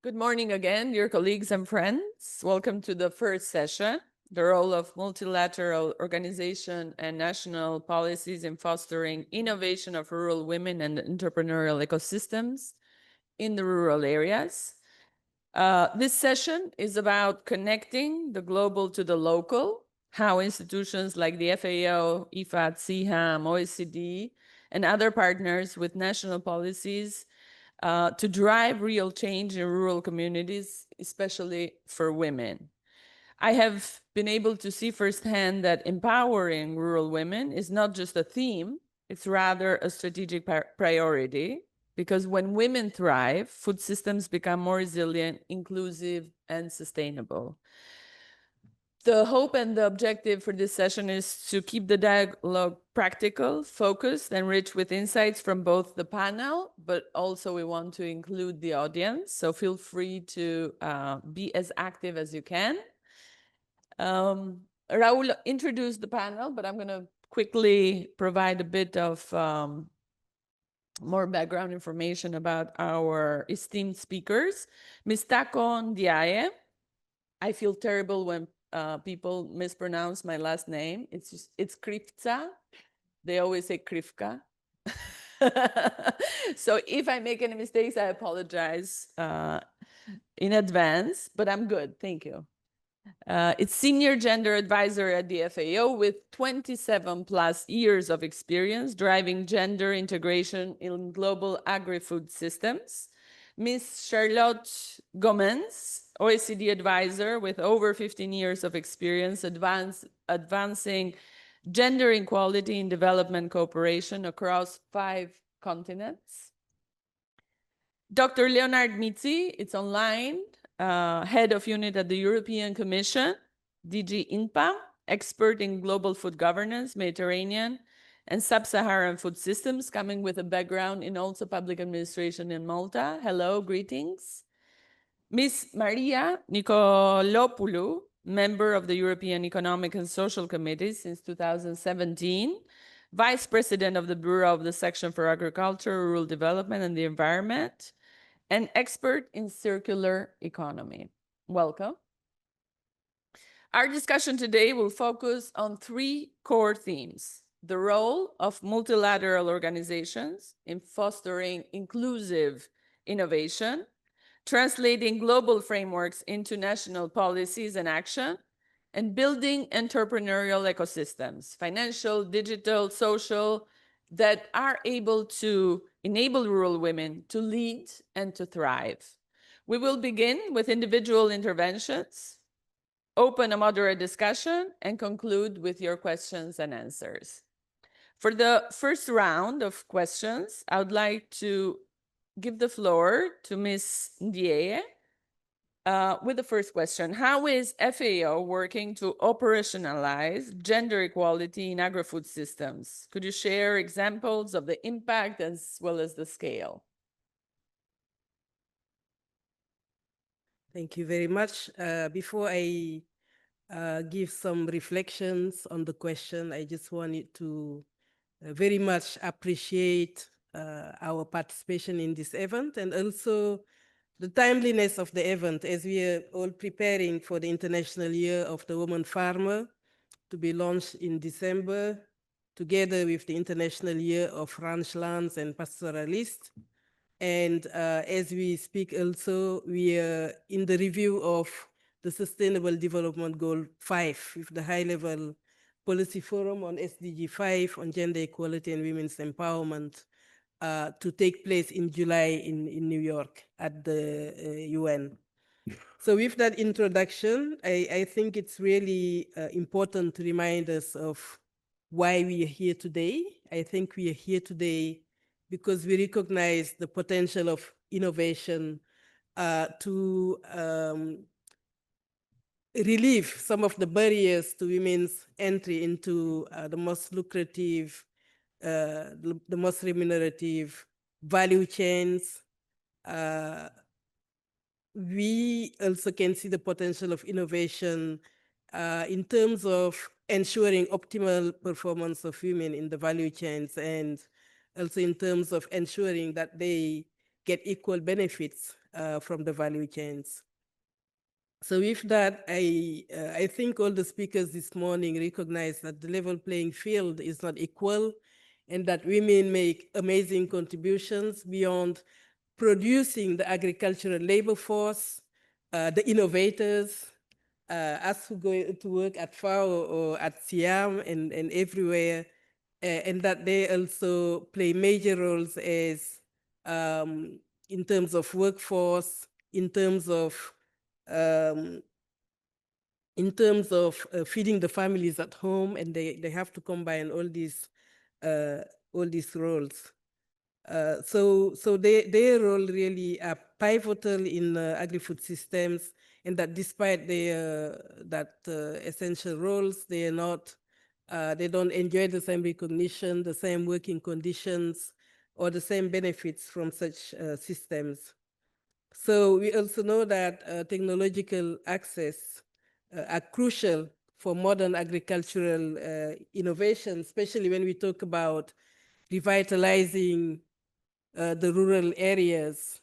Good morning again, dear colleagues and friends. Welcome to the first session, the role of multilateral organization and national policies in fostering innovation of rural women and entrepreneurial ecosystems in the rural areas. This session is about connecting the global to the local, how institutions like the FAO, IFAD, CIHEAM, OECD, and other partners with national policies to drive real change in rural communities, especially for women. I have been able to see firsthand that empowering rural women is not just a theme, it's rather a strategic priority, because when women thrive, food systems become more resilient, inclusive, and sustainable. The hope and the objective for this session is to keep the dialogue practical, focused, and rich with insights from both the panel, but also we want to include the audience. So feel free to be as active as you can. Raul introduced the panel, but I'm going to quickly provide a bit of more background information about our esteemed speakers. Ms. Tacko Ndiaye. I feel terrible when people mispronounce my last name. It's Krifca. They always say Krifca. So if I make any mistakes, I apologize in advance, but I'm good. Thank you. It's Senior Gender Advisor at the FAO with 27 plus years of experience driving gender integration in global agri-food systems. Ms. Charlotte Goemans, OECD advisor with over 15 years of experience advancing gender equality in development cooperation across 5 continents. Dr. Leonard Mizzi, it's online, head of unit at the European Commission, DG INTPA, expert in global food governance, Mediterranean, and sub-Saharan food systems, coming with a background in also public administration in Malta. Hello, greetings. Ms. Maria Nicolopoulou, member of the European Economic and Social Committee since 2017, Vice President of the Bureau of the Section for Agriculture, Rural Development and the Environment, and expert in circular economy. Welcome. Our discussion today will focus on 3 core themes: the role of multilateral organizations in fostering inclusive innovation, translating global frameworks into national policies and action, and building entrepreneurial ecosystems, financial, digital, social, that are able to enable rural women to lead and to thrive. We will begin with individual interventions, open a moderate discussion, and conclude with your questions and answers. For the first round of questions, I would like to give the floor to Ms. Ndiaye with the first question. How is FAO working to operationalize gender equality in agri-food systems? Could you share examples of the impact as well as the scale? Thank you very much. Before I give some reflections on the question, I just wanted to very much appreciate our participation in this event, and also the timeliness of the event as we are all preparing for the International Year of the Woman Farmer to be launched in December, together with the International Year of Ranchlands and Pastoralists. And as we speak also, we are in the review of the Sustainable Development Goal 5 with the high-level policy forum on SDG 5 on gender equality and women's empowerment to take place in July in New York at the UN. So with that introduction, I think it's really important to remind us of why we are here today. I think we are here today because we recognize the potential of innovation to relieve some of the barriers to women's entry into the most lucrative, the most remunerative value chains. We also can see the potential of innovation in terms of ensuring optimal performance of women in the value chains, and also in terms of ensuring that they get equal benefits from the value chains. So with that, I think all the speakers this morning recognize that the level playing field is not equal and that women make amazing contributions beyond producing the agricultural labor force, the innovators, us who go to work at FAO or at CIHEAM and everywhere, and that they also play major roles as in terms of workforce, in terms of feeding the families at home, and they have to combine all these roles. So their role really are pivotal in agri-food systems, and that despite their essential roles, they are not, they don't enjoy the same recognition, the same working conditions, or the same benefits from such systems. So we also know that technological access are crucial for modern agricultural innovation, especially when we talk about revitalizing the rural areas,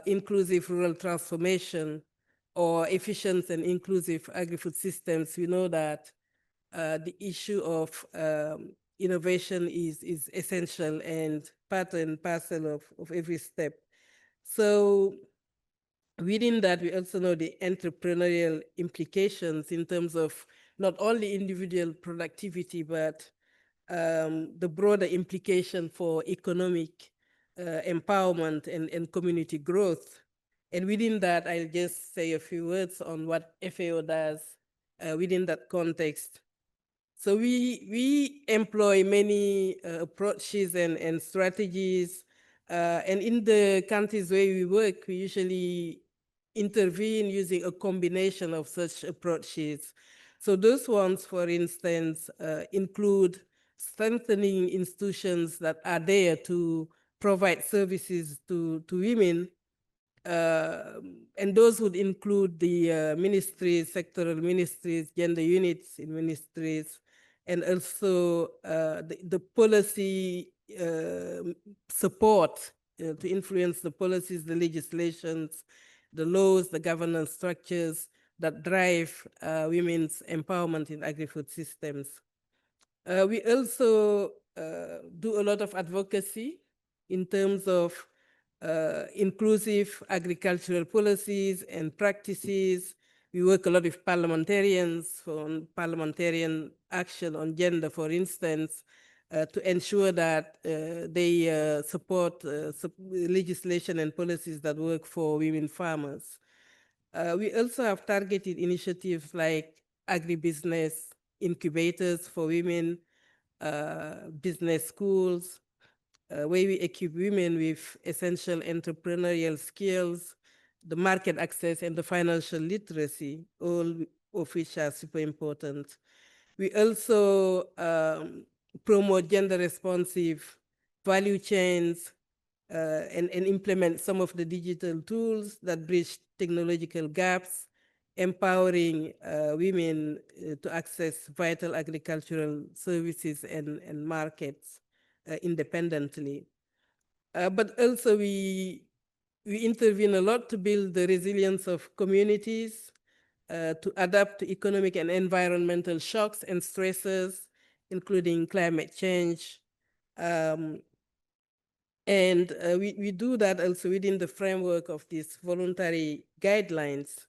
inclusive rural transformation, or efficient and inclusive agri-food systems. We know that the issue of innovation is essential and part and parcel of every step. So within that, we also know the entrepreneurial implications in terms of not only individual productivity, but the broader implication for economic empowerment and community growth. And within that, I'll just say a few words on what FAO does within that context. So we employ many approaches and strategies, and in the countries where we work, we usually intervene using a combination of such approaches. So those ones, for instance, include strengthening institutions that are there to provide services to women, and those would include the ministries, sectoral ministries, gender units in ministries, and also the policy support to influence the policies, the legislations, the laws, the governance structures that drive women's empowerment in agri-food systems. We also do a lot of advocacy in terms of inclusive agricultural policies and practices. We work a lot with parliamentarians on parliamentarian action on gender, for instance, to ensure that they support legislation and policies that work for women farmers. We also have targeted initiatives like agribusiness incubators for women, business schools, where we equip women with essential entrepreneurial skills, the market access, and the financial literacy, all of which are super important. We also promote gender responsive value chains and implement some of the digital tools that bridge technological gaps, empowering women to access vital agricultural services and markets independently. But also we intervene a lot to build the resilience of communities, to adapt to economic and environmental shocks and stresses, including climate change. And we do that also within the framework of these voluntary guidelines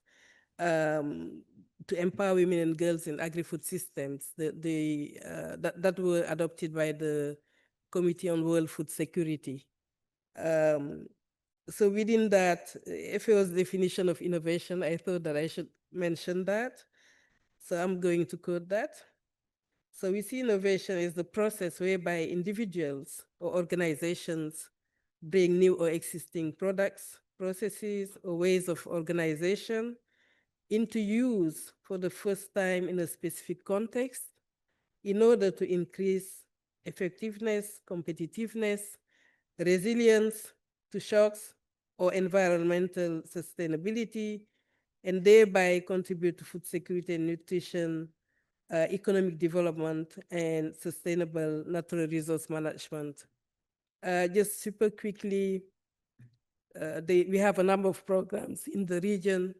to empower women and girls in agri-food systems that were adopted by the Committee on World Food Security. So within that, FAO's definition of innovation, I thought that I should mention that. So I'm going to quote that. So we see innovation as the process whereby individuals or organizations bring new or existing products, processes, or ways of organization into use for the first time in a specific context in order to increase effectiveness, competitiveness, resilience to shocks, or environmental sustainability, and thereby contribute to food security and nutrition, economic development, and sustainable natural resource management. Just super quickly, we have a number of programs in the region.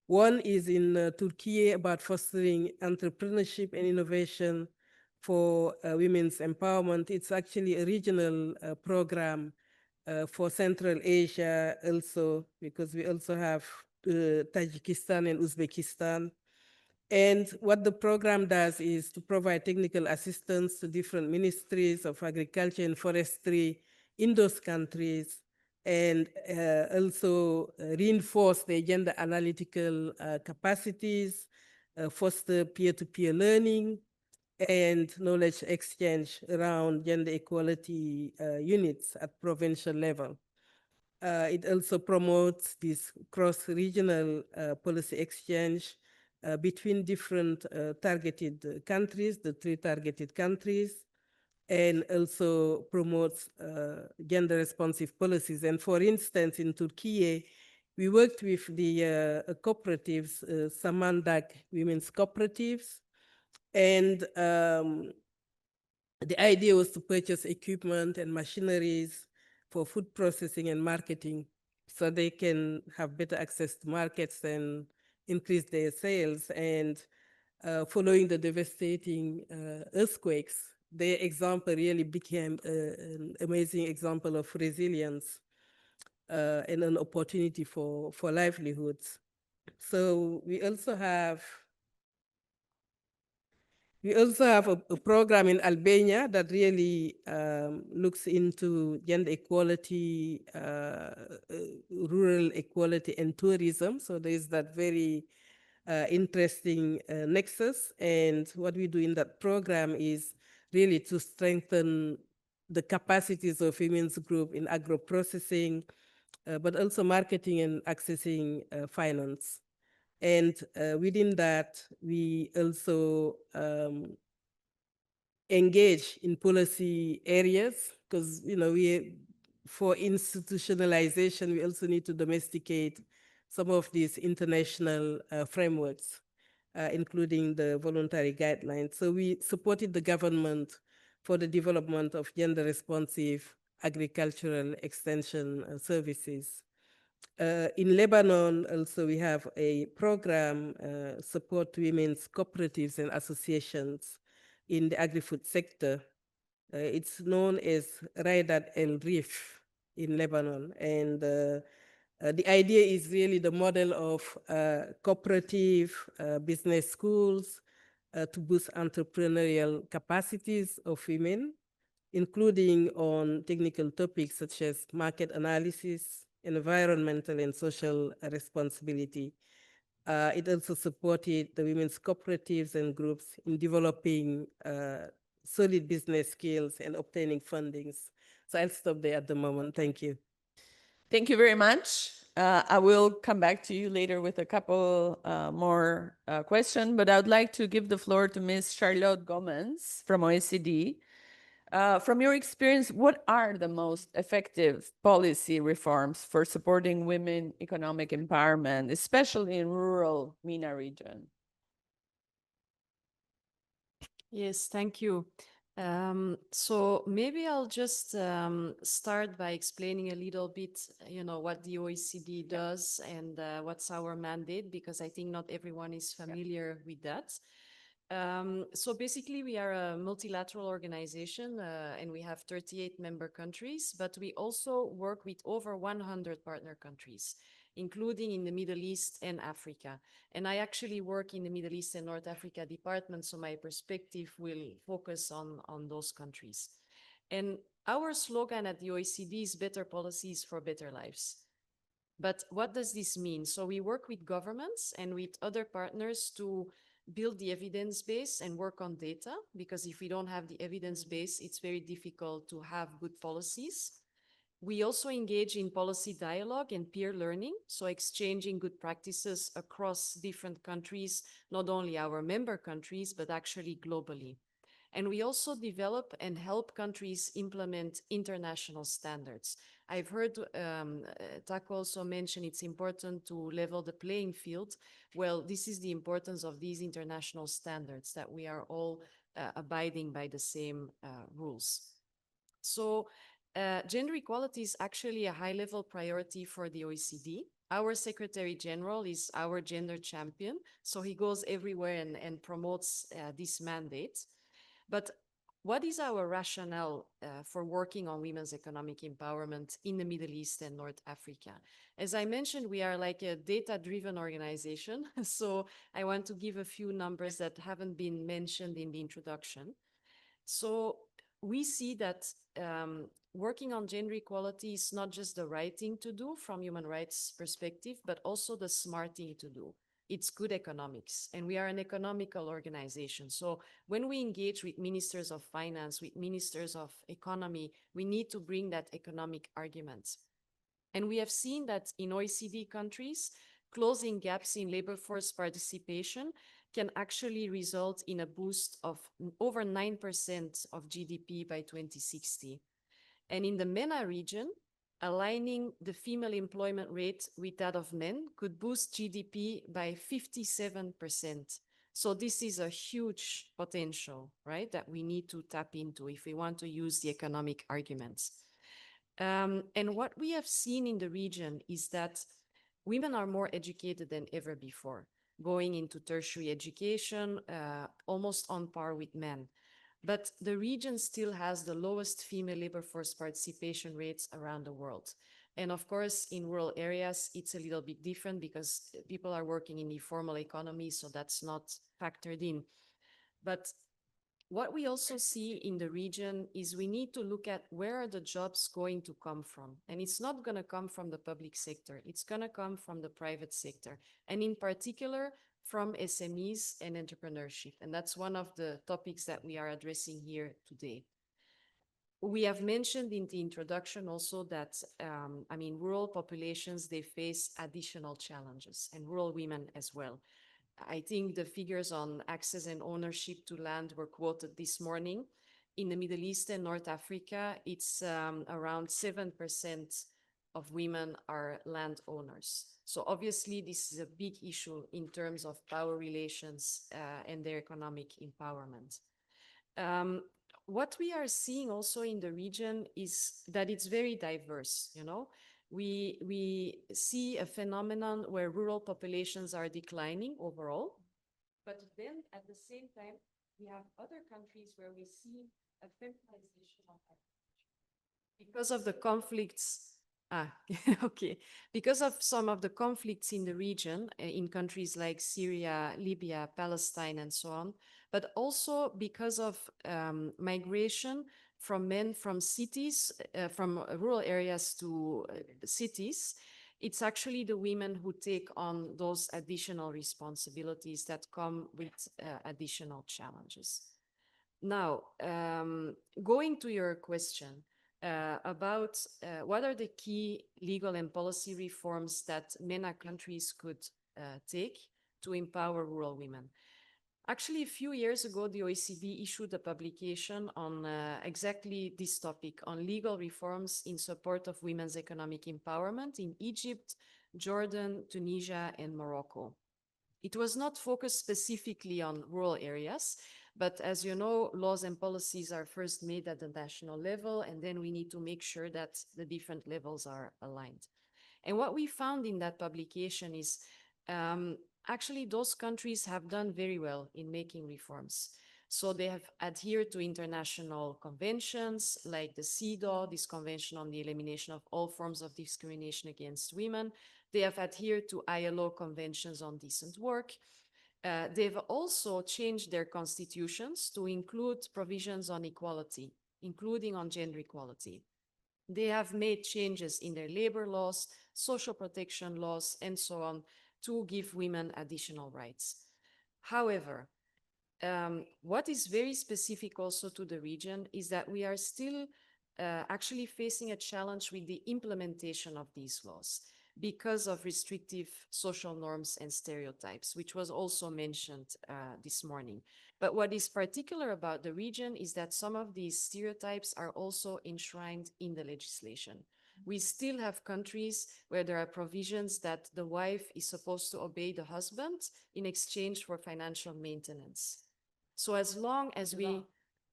One is in Turkey about fostering entrepreneurship and innovation for women's empowerment. It's actually a regional program for Central Asia also, because we also have Tajikistan and Uzbekistan. And what the program does is to provide technical assistance to different ministries of agriculture and forestry in those countries, and also reinforce the gender analytical capacities, foster peer-to-peer learning, and knowledge exchange around gender equality units at provincial level. It also promotes this cross-regional policy exchange between different targeted countries, the 3 targeted countries, and also promotes gender-responsive policies. And for instance, in Turkey, we worked with the cooperatives, Samandak Women's Cooperatives, and the idea was to purchase equipment and machineries for food processing and marketing so they can have better access to markets and increase their sales. And following the devastating earthquakes, their example really became an amazing example of resilience and an opportunity for livelihoods. So we also have a program in Albania that really looks into gender equality, rural equality, and tourism. So there's that very interesting nexus. And what we do in that program is really to strengthen the capacities of women's group in agro-processing, but also marketing and accessing finance. And within that, we also engage in policy areas, because for institutionalization, we also need to domesticate some of these international frameworks, including the voluntary guidelines. So we supported the government for the development of gender-responsive agricultural extension services. In Lebanon, also, we have a program, support women's cooperatives and associations in the agri-food sector. It's known as Raidat El Rif in Lebanon. And the idea is really the model of cooperative business schools to boost entrepreneurial capacities of women, including on technical topics such as market analysis, environmental and social responsibility. It also supported the women's cooperatives and groups in developing solid business skills and obtaining fundings. So I'll stop there at the moment. Thank you. Thank you very much. I will come back to you later with a couple more questions, but I would like to give the floor to Ms. Charlotte Goemans from OECD. From your experience, what are the most effective policy reforms for supporting women economic empowerment, especially in rural MENA region? Yes, thank you. So maybe I'll just start by explaining a little bit, what the OECD does and what's our mandate, because I think not everyone is familiar with that. So basically, we are a multilateral organization and we have 38 member countries, but we also work with over 100 partner countries, including in the Middle East and Africa. And I actually work in the Middle East and North Africa department, so my perspective will focus on those countries. And our slogan at the OECD is better policies for better lives. But what does this mean? So we work with governments and with other partners to build the evidence base and work on data, because if we don't have the evidence base, it's very difficult to have good policies. We also engage in policy dialogue and peer learning, so exchanging good practices across different countries, not only our member countries, but actually globally. And we also develop and help countries implement international standards. I've heard Tacko also mention it's important to level the playing field. Well, this is the importance of these international standards, that we are all abiding by the same rules. So Gender equality is actually a high-level priority for the OECD. Our Secretary General is our gender champion, so he goes everywhere and promotes this mandate. But what is our rationale for working on women's economic empowerment in the Middle East and North Africa? As I mentioned, we are like a data-driven organization, so I want to give a few numbers that haven't been mentioned in the introduction. So we see that working on gender equality is not just the right thing to do from human rights perspective, but also the smart thing to do. It's good economics, and we are an economical organization. So when we engage with ministers of finance, with ministers of economy, we need to bring that economic argument. And we have seen that in OECD countries, closing gaps in labor force participation can actually result in a boost of over 9% of GDP by 2060. And in the MENA region, aligning the female employment rate with that of men could boost GDP by 57%. So this is a huge potential, right, that we need to tap into if we want to use the economic arguments. And what we have seen in the region is that women are more educated than ever before, going into tertiary education, almost on par with men. But the region still has the lowest female labor force participation rates around the world. And of course, in rural areas, it's a little bit different because people are working in the formal economy, so that's not factored in. But what we also see in the region is we need to look at where are the jobs going to come from. And it's not going to come from the public sector. It's going to come from the private sector. And in particular, from SMEs and entrepreneurship. And that's one of the topics that we are addressing here today. We have mentioned in the introduction also that, rural populations, they face additional challenges, and rural women as well. I think the figures on access and ownership to land were quoted this morning. In the Middle East and North Africa, it's around 7% of women are landowners. So obviously, this is a big issue in terms of power relations and their economic empowerment. What we are seeing also in the region is that it's very diverse, you know. We see a phenomenon where rural populations are declining overall, but then at the same time, we have other countries where we see a feminization of agriculture. Because of the conflicts, because of some of the conflicts in the region, in countries like Syria, Libya, Palestine, and so on, but also because of migration from men from cities, from rural areas to cities, it's actually the women who take on those additional responsibilities that come with additional challenges. Now, going to your question about what are the key legal and policy reforms that MENA countries could take to empower rural women. Actually, a few years ago, the OECD issued a publication on exactly this topic, on legal reforms in support of women's economic empowerment in Egypt, Jordan, Tunisia, and Morocco. It was not focused specifically on rural areas, but as you know, laws and policies are first made at the national level, and then we need to make sure that the different levels are aligned. And what we found in that publication is actually, those countries have done very well in making reforms. So they have adhered to international conventions like the CEDAW, this Convention on the Elimination of All Forms of Discrimination Against Women. They have adhered to ILO conventions on decent work. They've also changed their constitutions to include provisions on equality, including on gender equality. They have made changes in their labor laws, social protection laws, and so on, to give women additional rights. However, what is very specific also to the region is that we are still actually facing a challenge with the implementation of these laws because of restrictive social norms and stereotypes, which was also mentioned this morning. But what is particular about the region is that some of these stereotypes are also enshrined in the legislation. We still have countries where there are provisions that the wife is supposed to obey the husband in exchange for financial maintenance. So as long as a law.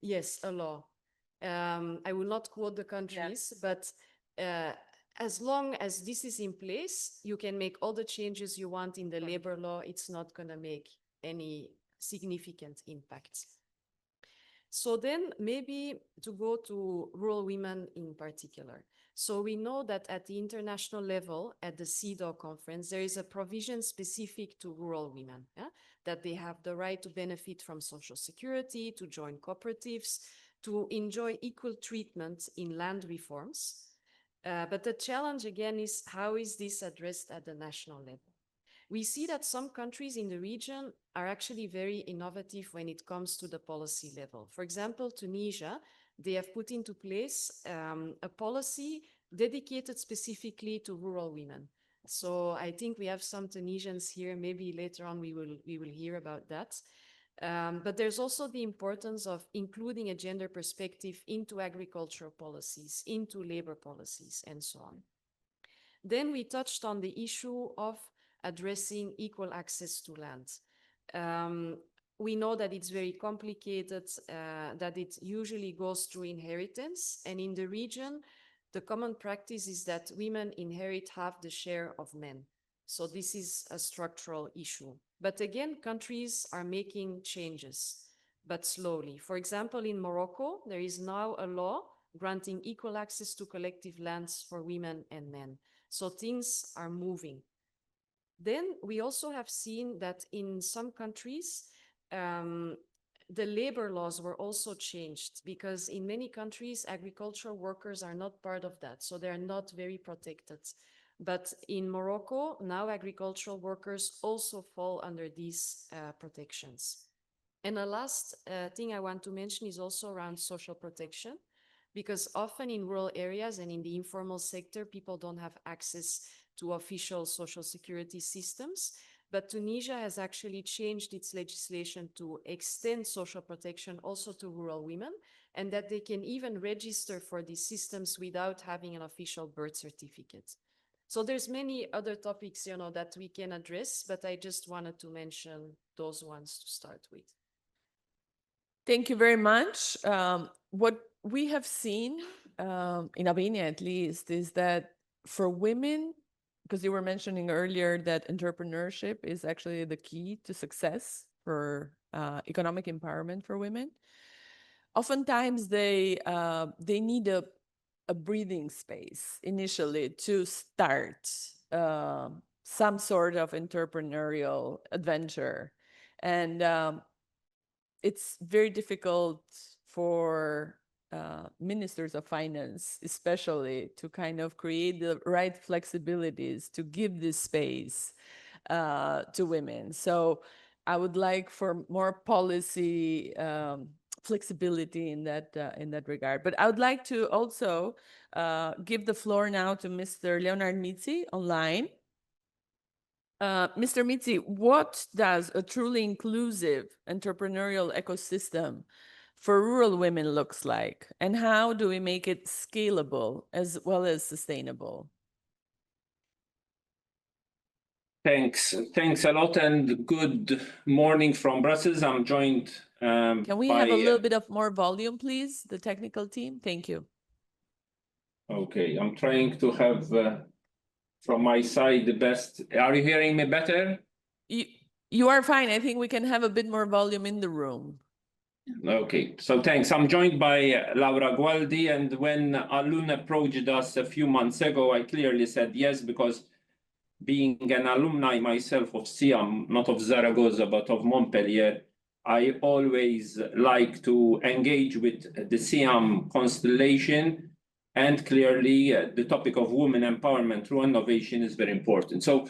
Yes, a law. I will not quote the countries, but as long as this is in place, you can make all the changes you want in the labor law. It's not going to make any significant impact. So then maybe to go to rural women in particular. So we know that at the international level, at the CEDAW conference, there is a provision specific to rural women, that they have the right to benefit from social security, to join cooperatives, to enjoy equal treatment in land reforms. But the challenge again is, how is this addressed at the national level? We see that some countries in the region are actually very innovative when it comes to the policy level. For example, Tunisia, they have put into place a policy dedicated specifically to rural women. So I think we have some Tunisians here. Maybe later on we will hear about that. But there's also the importance of including a gender perspective into agricultural policies, into labor policies, and so on. Then we touched on the issue of addressing equal access to land. We know that it's very complicated, that it usually goes through inheritance. And in the region, the common practice is that women inherit half the share of men. So this is a structural issue. But again, countries are making changes, but slowly. For example, in Morocco, there is now a law granting equal access to collective lands for women and men. So things are moving. Then we also have seen that in some countries, the labor laws were also changed, because in many countries, agricultural workers are not part of that. So they're not very protected. But in Morocco, now agricultural workers also fall under these protections. And the last thing I want to mention is also around social protection, because often in rural areas and in the informal sector, people don't have access to official social security systems. But Tunisia has actually changed its legislation to extend social protection also to rural women, and that they can even register for these systems without having an official birth certificate. So there's many other topics, that we can address, but I just wanted to mention those ones to start with. Thank you very much. What we have seen in Albania, at least, is that for women, because you were mentioning earlier that entrepreneurship is actually the key to success for economic empowerment for women. Oftentimes, they need a breathing space initially to start some sort of entrepreneurial adventure. And it's very difficult for ministers of finance, especially, to kind of create the right flexibilities to give this space to women. So I would like for more policy flexibility in that regard. But I would like to also give the floor now to Mr. Leonard Mizzi online. Mr. Mizzi, what does a truly inclusive entrepreneurial ecosystem for rural women looks like, and how do we make it scalable as well as sustainable? Thanks a lot, and good morning from Brussels. I'm joined Can we have a little bit of more volume, please, the technical team? Thank you. Okay, I'm trying to have from my side the best. Are you hearing me better? You are fine. I think we can have a bit more volume in the room. Okay, so thanks. I'm joined by Laura Gualdi, and when Alun approached us a few months ago, I clearly said yes, because being an alumni myself of CIHEAM, not of Zaragoza, but of Montpellier, I always like to engage with the CIHEAM constellation, and clearly the topic of women empowerment through innovation is very important. So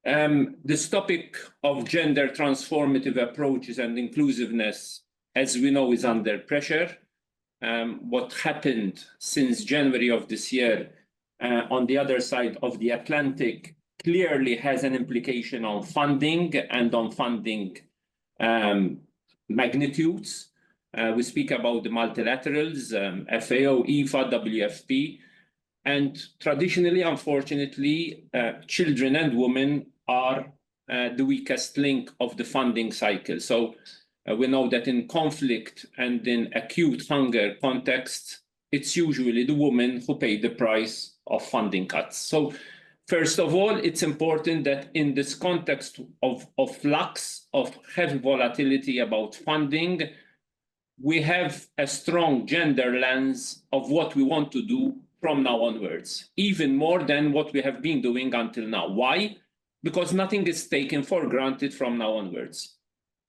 this topic of gender transformative approaches and inclusiveness, as we know, is under pressure. What happened since January of this year on the other side of the Atlantic clearly has an implication on funding and on funding magnitudes. We speak about the multilaterals, FAO, INTPA, WFP, and traditionally, unfortunately, children and women are the weakest link of the funding cycle. So We know that in conflict and in acute hunger contexts, it's usually the women who pay the price of funding cuts. So first of all, it's important that in this context of flux, of heavy volatility about funding, we have a strong gender lens of what we want to do from now onwards, even more than what we have been doing until now. Why? Because nothing is taken for granted from now onwards.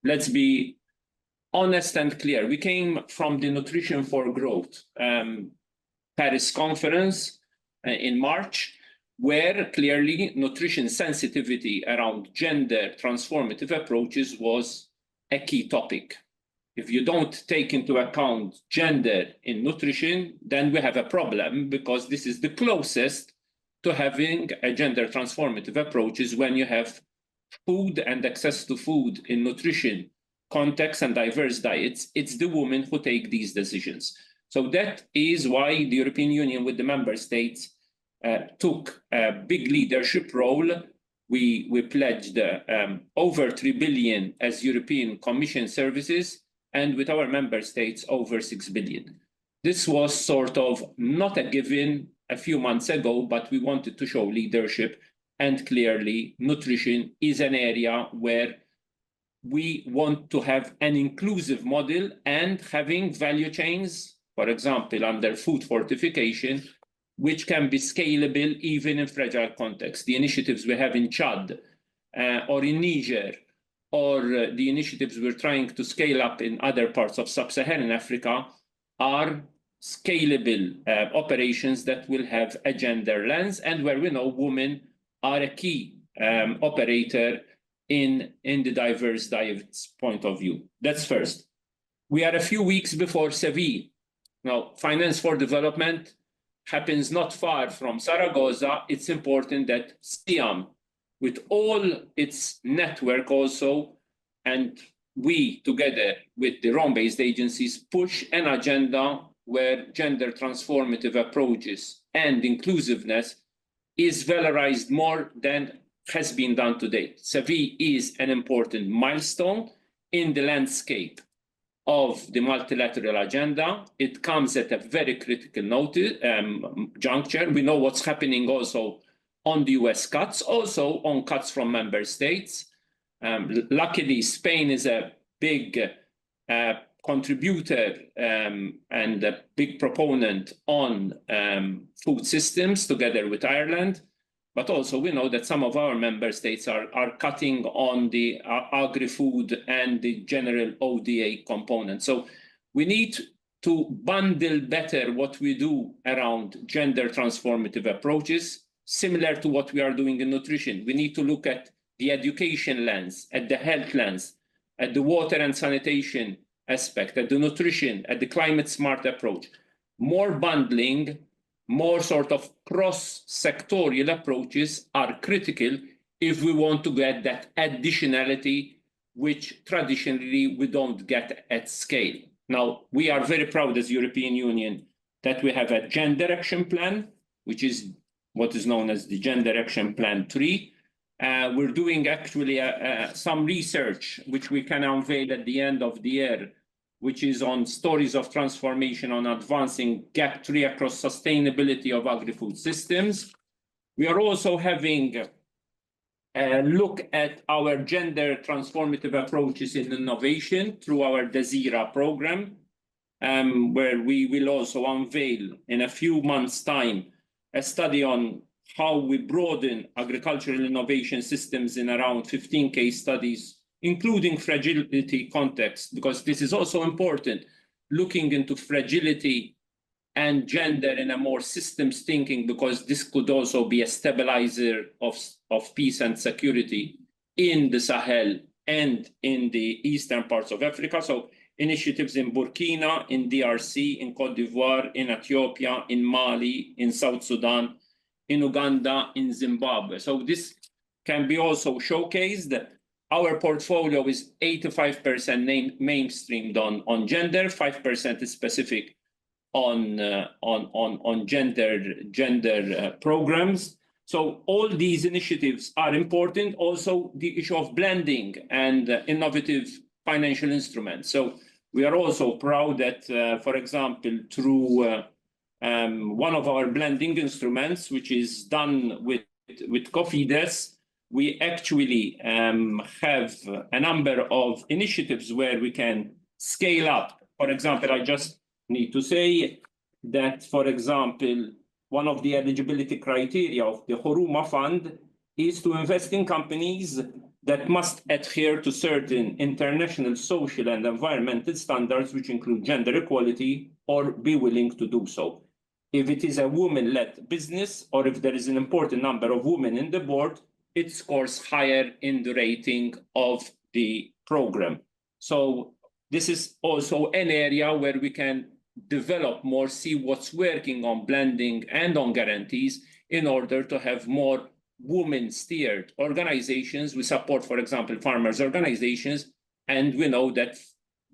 Let's be honest and clear. We came from the Nutrition for Growth Paris conference in March, where clearly nutrition sensitivity around gender transformative approaches was a key topic. If you don't take into account gender in nutrition, then we have a problem, because this is the closest to having a gender transformative approaches when you have food and access to food in nutrition context and diverse diets. It's the women who take these decisions. So that is why the European Union with the member states took a big leadership role. We pledged over 3 billion as European Commission services, and with our member states, over 6 billion. This was sort of not a given a few months ago, but we wanted to show leadership, and clearly nutrition is an area where we want to have an inclusive model, and having value chains, for example, under food fortification, which can be scalable even in fragile contexts. The initiatives we have in Chad or in Niger, or the initiatives we're trying to scale up in other parts of sub-Saharan Africa, are scalable operations that will have a gender lens, and where we know women are a key operator in the diverse diets point of view. That's first. We are a few weeks before Seville. Now, Finance for Development happens not far from Zaragoza. It's important that CIHEAM, with all its network also, and we together with the Rome-based agencies, push an agenda where gender transformative approaches and inclusiveness is valorized more than has been done to date. Seville is an important milestone in the landscape of the multilateral agenda. It comes at a very critical juncture. We know what's happening also on the US cuts, also on cuts from member states. Luckily, Spain is a big contributor and a big proponent on food systems together with Ireland. But also we know that some of our member states are cutting on the Agri-Food and the general ODA component. So we need to bundle better what we do around gender transformative approaches, similar to what we are doing in nutrition. We need to look at the education lens, at the health lens, at the water and sanitation aspect, at the nutrition, at the climate smart approach. More bundling, more sort of cross-sectorial approaches are critical if we want to get that additionality, which traditionally we don't get at scale. Now, we are very proud as European Union that we have a gender action plan, which is what is known as the Gender Action Plan 3. We're doing actually some research, which we can unveil at the end of the year, which is on stories of transformation on advancing GAP 3 across sustainability of agri-food systems. We are also having a look at our gender transformative approaches in innovation through our DESIRA program, where we will also unveil in a few months' time a study on how we broaden agricultural innovation systems in around 15 case studies, including fragility context, because this is also important, looking into fragility and gender in a more systems thinking, because this could also be a stabilizer of peace and security in the Sahel and in the eastern parts of Africa. So initiatives in Burkina, in DRC, in Cote d'Ivoire, in Ethiopia, in Mali, in South Sudan, in Uganda, in Zimbabwe. So this can be also showcased. Our portfolio is 85% mainstreamed on gender, 5% is specific on gender programs. So all these initiatives are important. Also, the issue of blending and innovative financial instruments. So we are also proud that, for example, through one of our blending instruments, which is done with Cofidis, we actually have a number of initiatives where we can scale up. For example, I just need to say that, for example, one of the eligibility criteria of the Huruma Fund is to invest in companies that must adhere to certain international social and environmental standards, which include gender equality, or be willing to do so. If it is a woman-led business, or if there is an important number of women in the board, it scores higher in the rating of the program. So this is also an area where we can develop more, see what's working on blending and on guarantees in order to have more women-steered organizations. We support, for example, farmers' organizations, and we know that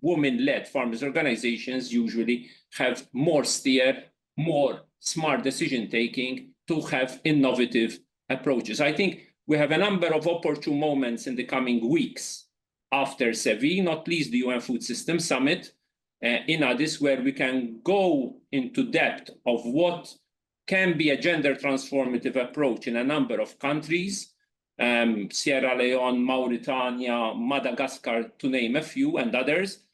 women-led farmers' organizations usually have more steer, more smart decision-taking to have innovative approaches. I think we have a number of opportune moments in the coming weeks after Seville, not least the UN Food Systems Summit in Addis, where we can go into depth of what can be a gender transformative approach in a number of countries, Sierra Leone, Mauritania, Madagascar, to name a few, and others,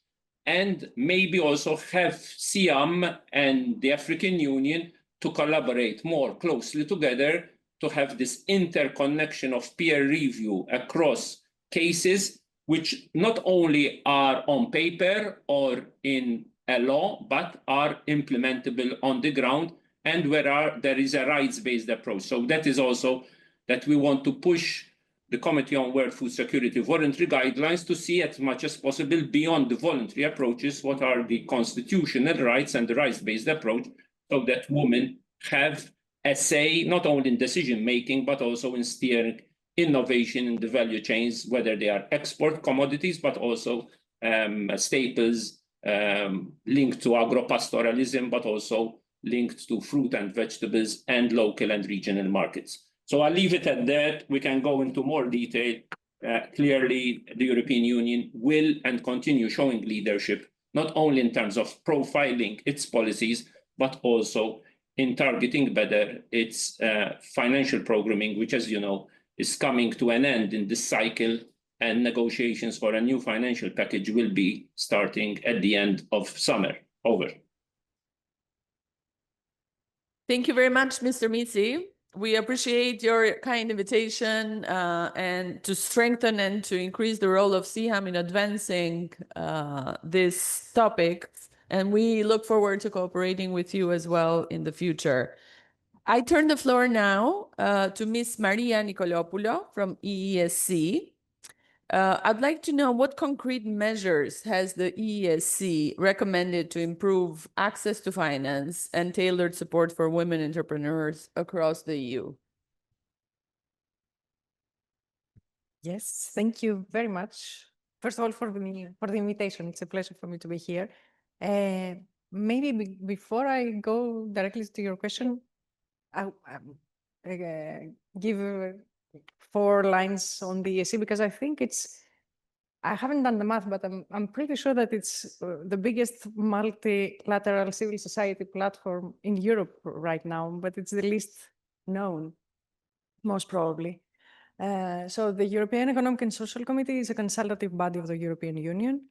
and maybe also have CIHEAM and the African Union to collaborate more closely together to have this interconnection of peer review across cases which not only are on paper or in a law, but are implementable on the ground, and where there is a rights-based approach. So that is also that we want to push the Committee on World Food Security voluntary guidelines to see as much as possible beyond the voluntary approaches, what are the constitutional rights and the rights-based approach, so that women have a say not only in decision-making, but also in steering innovation in the value chains, whether they are export commodities, but also staples linked to agro-pastoralism, but also linked to fruit and vegetables and local and regional markets. So I'll leave it at that. We can go into more detail. Clearly, the European Union will and continue showing leadership, not only in terms of profiling its policies, but also in targeting better its financial programming, which, as you know, is coming to an end in this cycle, and negotiations for a new financial package will be starting at the end of summer. Over. Thank you very much, Mr. Mizzi. We appreciate your kind invitation and to strengthen and to increase the role of CIHEAM in advancing this topic. And we look forward to cooperating with you as well in the future. I turn the floor now to Ms. Maria Nicolopoulou from EESC. I'd like to know what concrete measures has the EESC recommended to improve access to finance and tailored support for women entrepreneurs across the EU? Yes, thank you very much. First of all, for the invitation. It's a pleasure for me to be here. Maybe before I go directly to your question, I'll give 4 lines on the EESC, because I think I haven't done the math, but I'm pretty sure that it's the biggest multilateral civil society platform in Europe right now, but it's the least known, most probably. So the European Economic and Social Committee is a consultative body of the European Union.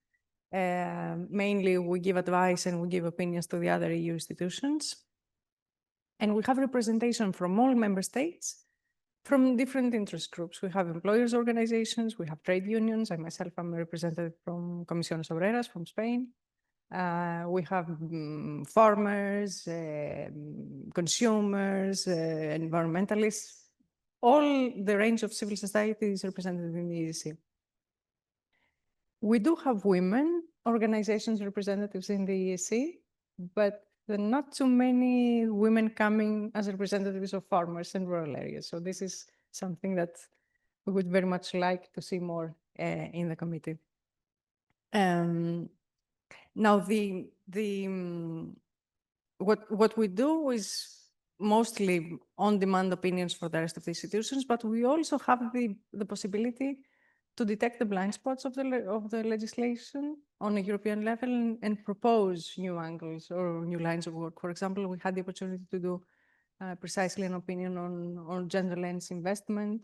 Mainly, we give advice and we give opinions to the other EU institutions. And we have representation from all member states, from different interest groups. We have employers' organizations, we have trade unions. I myself am a representative from Comisiones Obreras from Spain. We have farmers, consumers, environmentalists. All the range of civil society is represented in the EESC. We do have women organizations representatives in the EESC, but there are not too many women coming as representatives of farmers in rural areas. So this is something that we would very much like to see more in the committee. Now, what we do is mostly on-demand opinions for the rest of the institutions, but we also have the possibility to detect the blind spots of the legislation on a European level and propose new angles or new lines of work. For example, we had the opportunity to do precisely an opinion on gender lens investment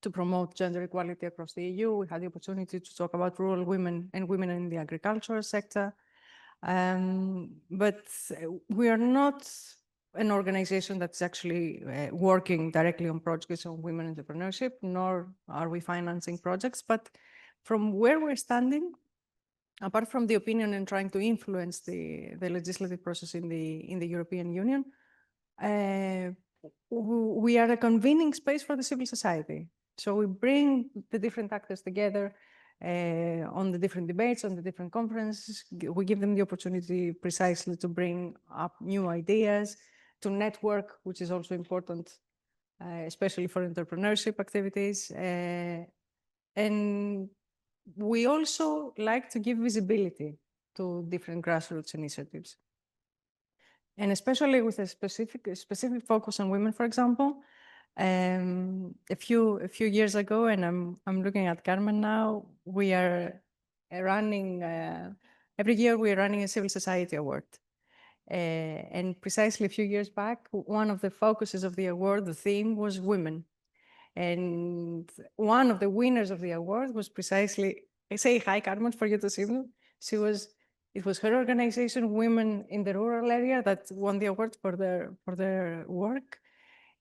to promote gender equality across the EU. We had the opportunity to talk about rural women and women in the agricultural sector. But we are not an organization that's actually working directly on projects on women entrepreneurship, nor are we financing projects. But from where we're standing, apart from the opinion and trying to influence the legislative process in the European Union, we are a convening space for the civil society. So we bring the different actors together on the different debates, on the different conferences. We give them the opportunity precisely to bring up new ideas, to network, which is also important, especially for entrepreneurship activities. And we also like to give visibility to different grassroots initiatives. And especially with a specific focus on women, for example. A few years ago, and I'm looking at Carmen now, we are running, every year we're running a civil society award. And precisely a few years back, one of the focuses of the award, the theme was women. And one of the winners of the award was precisely, I say hi, Carmen, for you to see them. It was her organization, Women in the Rural Area, that won the award for their work.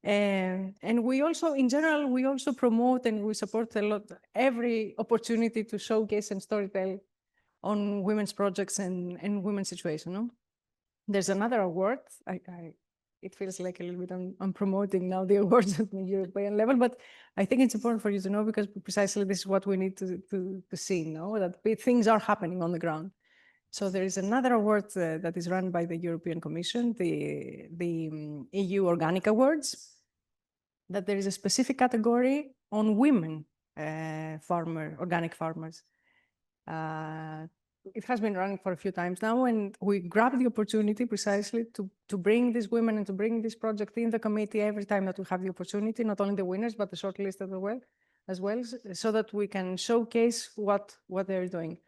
And we also, in general, we also promote and we support a lot every opportunity to showcase and storytell on women's projects and women's situation. No? There's another award. It feels like a little bit I'm promoting now the awards at the European level, but I think it's important for you to know because precisely this is what we need to see, no? That things are happening on the ground. So there is another award that is run by the European Commission, the EU Organic Awards, that there is a specific category on women organic farmers. It has been running for a few times now, and we grab the opportunity precisely to bring these women and to bring this project in the committee every time that we have the opportunity, not only the winners, but the shortlist as well, so that we can showcase what they're doing.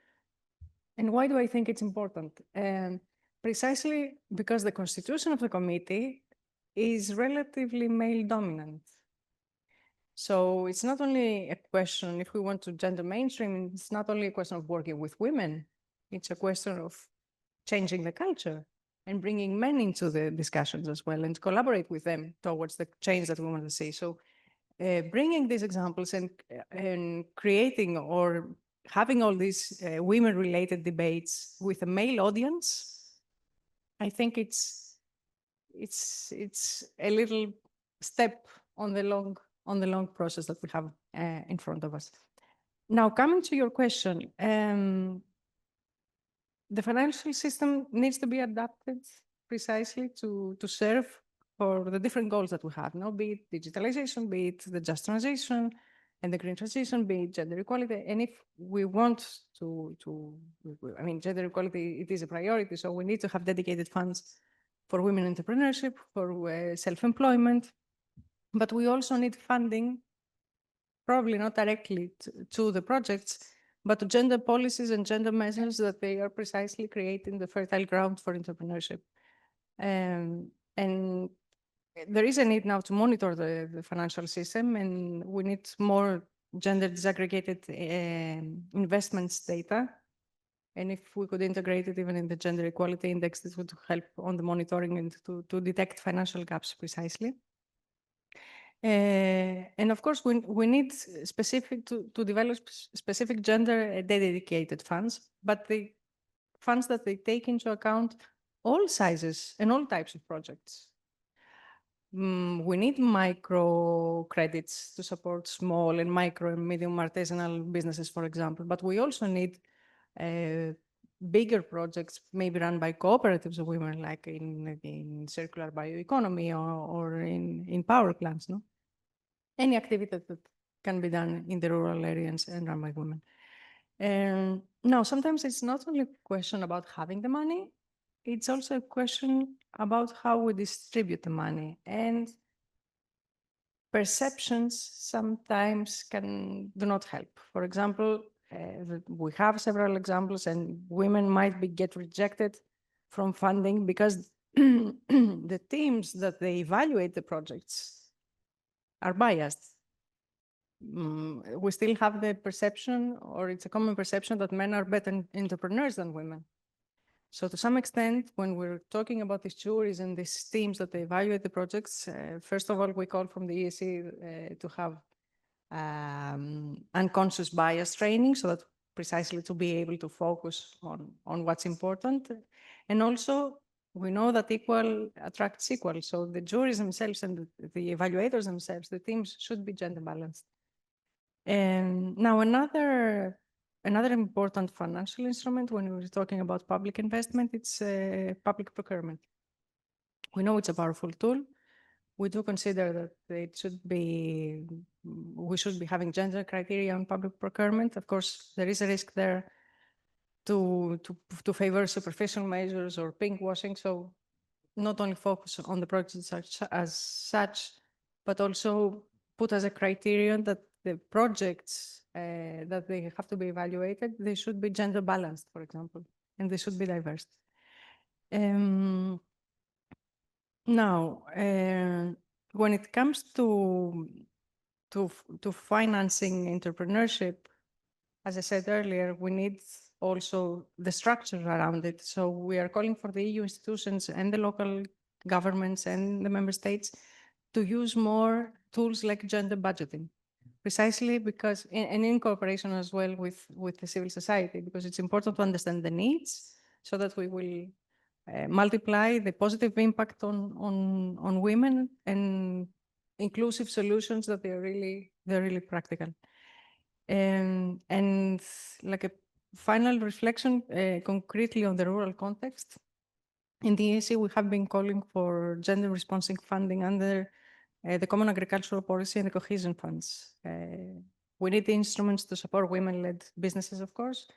And why do I think it's important? Precisely because the constitution of the committee is relatively male dominant. So it's not only a question, if we want to gender mainstream, it's not only a question of working with women, it's a question of changing the culture and bringing men into the discussions as well and collaborate with them towards the change that we want to see. So bringing these examples and creating or having all these women-related debates with a male audience, I think it's a little step on the long process that we have in front of us. Now, coming to your question, the financial system needs to be adapted precisely to serve for the different goals that we have, be it digitalization, be it the just transition and the green transition, be it gender equality. And if we want I mean, gender equality, it is a priority, so we need to have dedicated funds for women entrepreneurship, for self-employment, but we also need funding, probably not directly to the projects, but to gender policies and gender measures that they are precisely creating the fertile ground for entrepreneurship. And there is a need now to monitor the financial system, and we need more gender disaggregated investments data. And if we could integrate it even in the gender equality index, this would help on the monitoring and to detect financial gaps precisely. And of course, we need to develop specific gender dedicated funds, but the funds that they take into account all sizes and all types of projects. We need micro credits to support small and micro and medium artisanal businesses, for example, but we also need bigger projects, maybe run by cooperatives of women, like in circular bioeconomy or in power plants, no? Any activity that can be done in the rural areas and run by women. And now, sometimes it's not only a question about having the money, it's also a question about how we distribute the money. And perceptions sometimes do not help. For example, we have several examples, and women might get rejected from funding because the teams that they evaluate the projects are biased. We still have the perception, or it's a common perception, that men are better entrepreneurs than women. So to some extent, when we're talking about these juries and these teams that they evaluate the projects, first of all, we call from the ESC to have unconscious bias training, so that precisely to be able to focus on what's important. And also, we know that equal attracts equal. So the juries themselves and the evaluators themselves, the teams, should be gender balanced. And now another important financial instrument when we're talking about public investment, it's public procurement. We know it's a powerful tool. We do consider that we should be having gender criteria on public procurement. Of course, there is a risk there to favor superficial measures or pinkwashing. So not only focus on the projects as such, but also put as a criterion that the projects that they have to be evaluated, they should be gender balanced, for example, and they should be diverse. Now, when it comes to financing entrepreneurship, as I said earlier, we need also the structure around it. So we are calling for the EU institutions and the local governments and the member states to use more tools like gender budgeting, precisely because, and in cooperation as well with the civil society, because it's important to understand the needs so that we will multiply the positive impact on women and inclusive solutions that they're really practical. And like a final reflection, concretely on the rural context, in the ESC, we have been calling for gender responsive funding under the Common Agricultural Policy and the Cohesion Funds. We need the instruments to support women-led businesses, of course,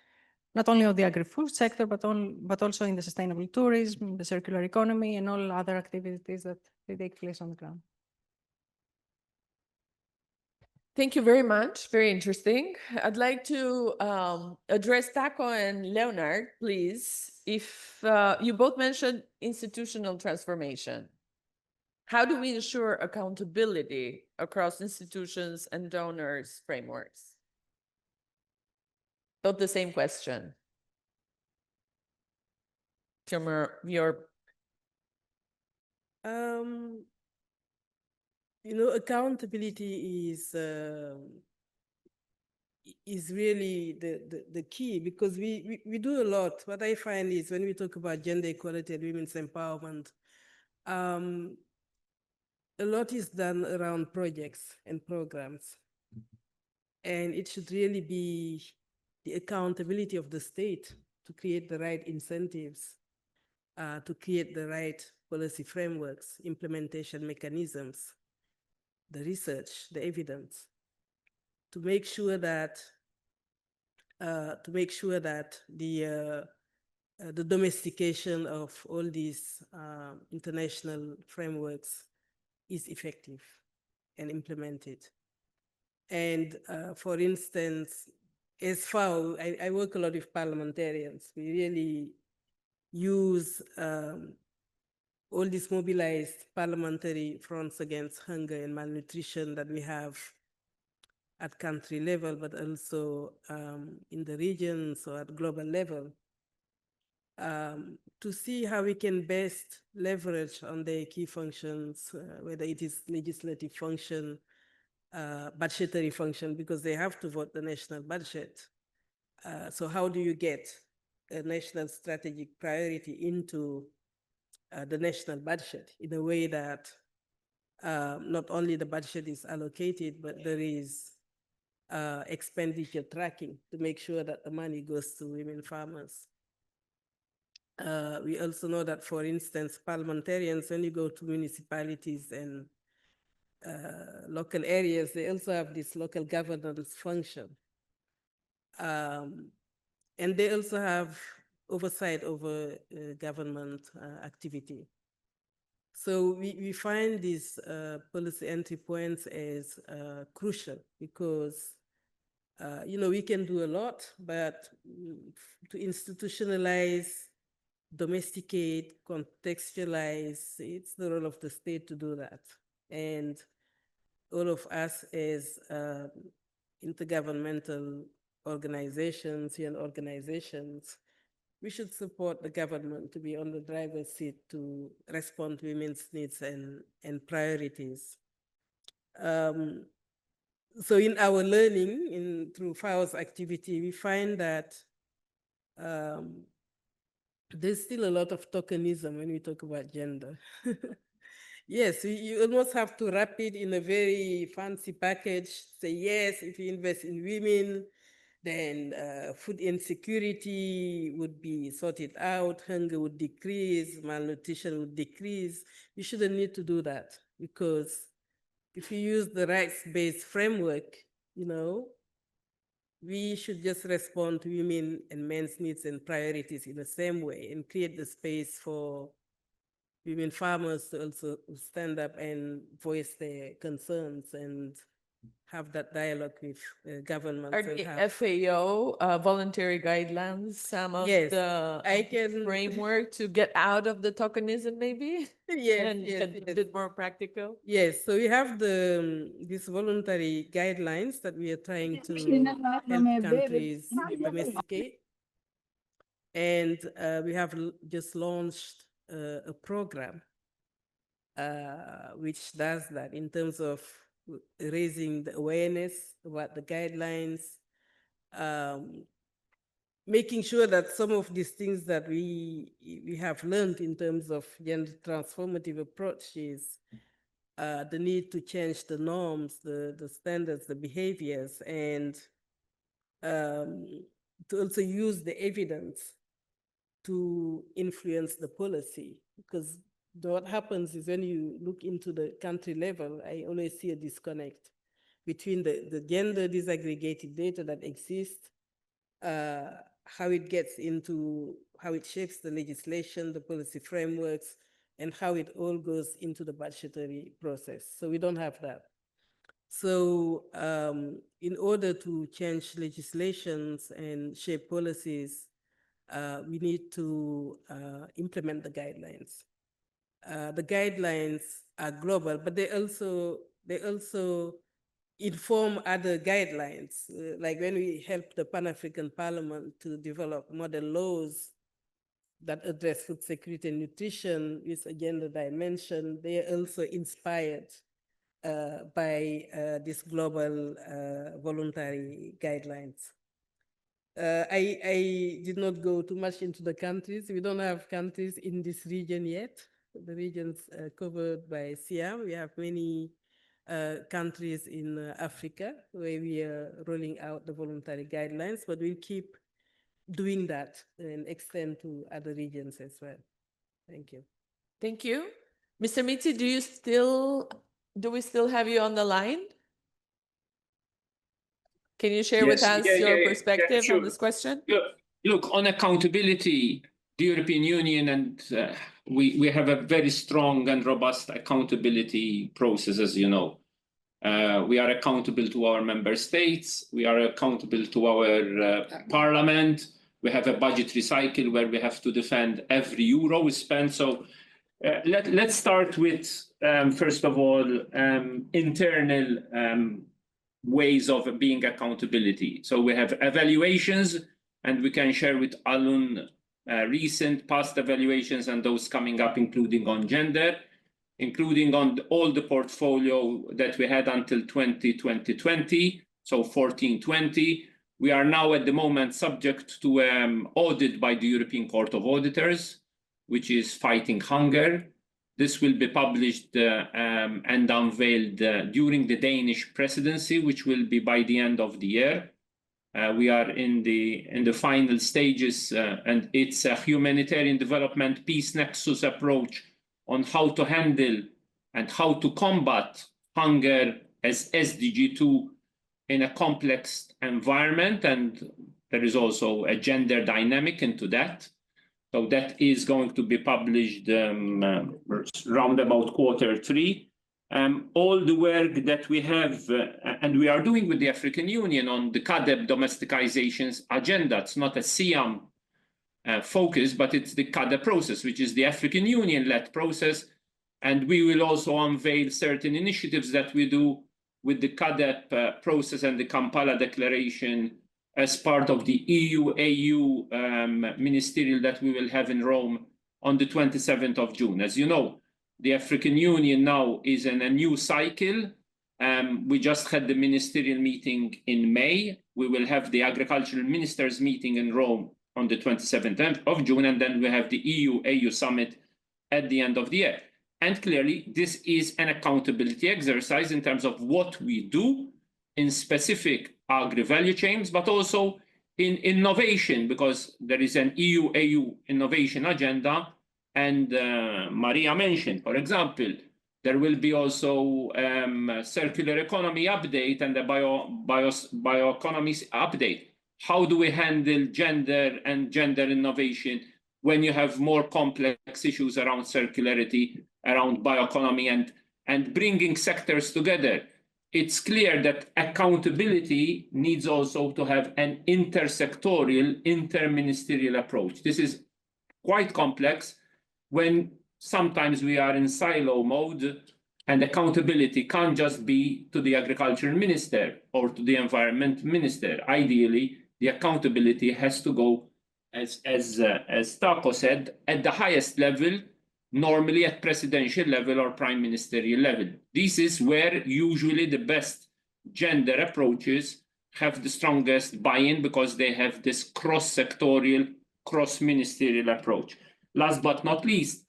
not only on the agri-food sector, but also in the sustainable tourism, the circular economy, and all other activities that they take place on the ground. Thank you very much. Very interesting. I'd like to address Tacko and Leonard, please. If you both mentioned institutional transformation, how do we ensure accountability across institutions and donors' frameworks? Both the same question. Accountability is really the key, because we do a lot. What I find is when we talk about gender equality and women's empowerment, a lot is done around projects and programs. And it should really be the accountability of the state to create the right incentives, to create the right policy frameworks, implementation mechanisms, the research, the evidence, to make sure that the domestication of all these international frameworks is effective and implemented. And for instance, as FAO, I work a lot with parliamentarians. We really use all these mobilized parliamentary fronts against hunger and malnutrition that we have at country level, but also in the regions or at global level, to see how we can best leverage on the key functions, whether it is legislative function, budgetary function, because they have to vote the national budget. So how do you get a national strategic priority into the national budget in a way that not only the budget is allocated, but there is expenditure tracking to make sure that the money goes to women farmers. We also know that, for instance, parliamentarians, when you go to municipalities and local areas, they also have this local governance function. And they also have oversight over government activity. So we find these policy entry points as crucial because, we can do a lot, but to institutionalize, domesticate, contextualize, it's the role of the state to do that. And all of us as intergovernmental organizations, UN organizations, we should support the government to be on the driver's seat to respond to women's needs and priorities. So in our learning through FAO's activity, we find that there's still a lot of tokenism when we talk about gender. Yes, you almost have to wrap it in a very fancy package, say, yes, if you invest in women, then food insecurity would be sorted out, hunger would decrease, malnutrition would decrease. You shouldn't need to do that because if you use the rights-based framework, we should just respond to women and men's needs and priorities in the same way and create the space for women farmers to also stand up and voice their concerns and have that dialogue with governments. Are the FAO voluntary guidelines some of the framework to get out of the tokenism maybe? Yes, and yes, a bit more practical? Yes, so we have these voluntary guidelines that we are trying to help countries domesticate. And we have just launched a program which does that in terms of raising the awareness about the guidelines, making sure that some of these things that we have learned in terms of gender transformative approaches, the need to change the norms, the standards, the behaviors, and to also use the evidence to influence the policy. Because what happens is when you look into the country level, I always see a disconnect between the gender disaggregated data that exists, how it gets into, how it shapes the legislation, the policy frameworks, and how it all goes into the budgetary process. So we don't have that. So in order to change legislations and shape policies, we need to implement the guidelines. The guidelines are global, but they also inform other guidelines. Like when we help the Pan-African Parliament to develop model laws that address food security and nutrition with a gender dimension, they are also inspired by these global voluntary guidelines. I did not go too much into the countries. We don't have countries in this region yet. The regions covered by CIHEAM. We have many countries in Africa where we are rolling out the voluntary guidelines, but we'll keep doing that and extend to other regions as well. Thank you. Thank you. Mr. Mizzi, do we still have you on the line? Can you share with us your perspective on this question? Look, on accountability, the European Union and we have a very strong and robust accountability process, as you know. We are accountable to our member states. We are accountable to our parliament. We have a budgetary cycle where we have to defend every euro we spend. So let's start with, first of all, internal ways of being accountability. So we have evaluations, and we can share with Alun recent past evaluations and those coming up, including on gender, including on all the portfolio that we had until 2020, so 14-20. We are now at the moment subject to audit by the European Court of Auditors, which is fighting hunger. This will be published and unveiled during the Danish presidency, which will be by the end of the year. We are in the final stages, and it's a humanitarian development peace nexus approach on how to handle and how to combat hunger as SDG 2 in a complex environment. And there is also a gender dynamic into that. So that is going to be published round about Q3. All the work that we have and we are doing with the African Union on the CAADP domesticizations agenda. It's not a CIAM focus, but it's the CAADP process, which is the African Union-led process. And we will also unveil certain initiatives that we do with the CAADP process and the Kampala Declaration as part of the EU-AU ministerial that we will have in Rome on the 27th of June. As you know, the African Union now is in a new cycle. We just had the ministerial meeting in May. We will have the agricultural ministers meeting in Rome on the 27th of June, and then we have the EU-AU summit at the end of the year. And clearly, this is an accountability exercise in terms of what we do in specific agri-value chains, but also in innovation, because there is an EU-AU innovation agenda. And Maria mentioned, for example, there will be also circular economy update and the bioeconomy update. How do we handle gender and gender innovation when you have more complex issues around circularity, around bioeconomy, and bringing sectors together? It's clear that accountability needs also to have an intersectorial, interministerial approach. This is quite complex when sometimes we are in silo mode, and accountability can't just be to the agricultural minister or to the environment minister. Ideally, the accountability has to go, as Tacko said, at the highest level, normally at presidential level or prime ministerial level. This is where usually the best gender approaches have the strongest buy-in, because they have this cross-sectorial, cross-ministerial approach. Last but not least,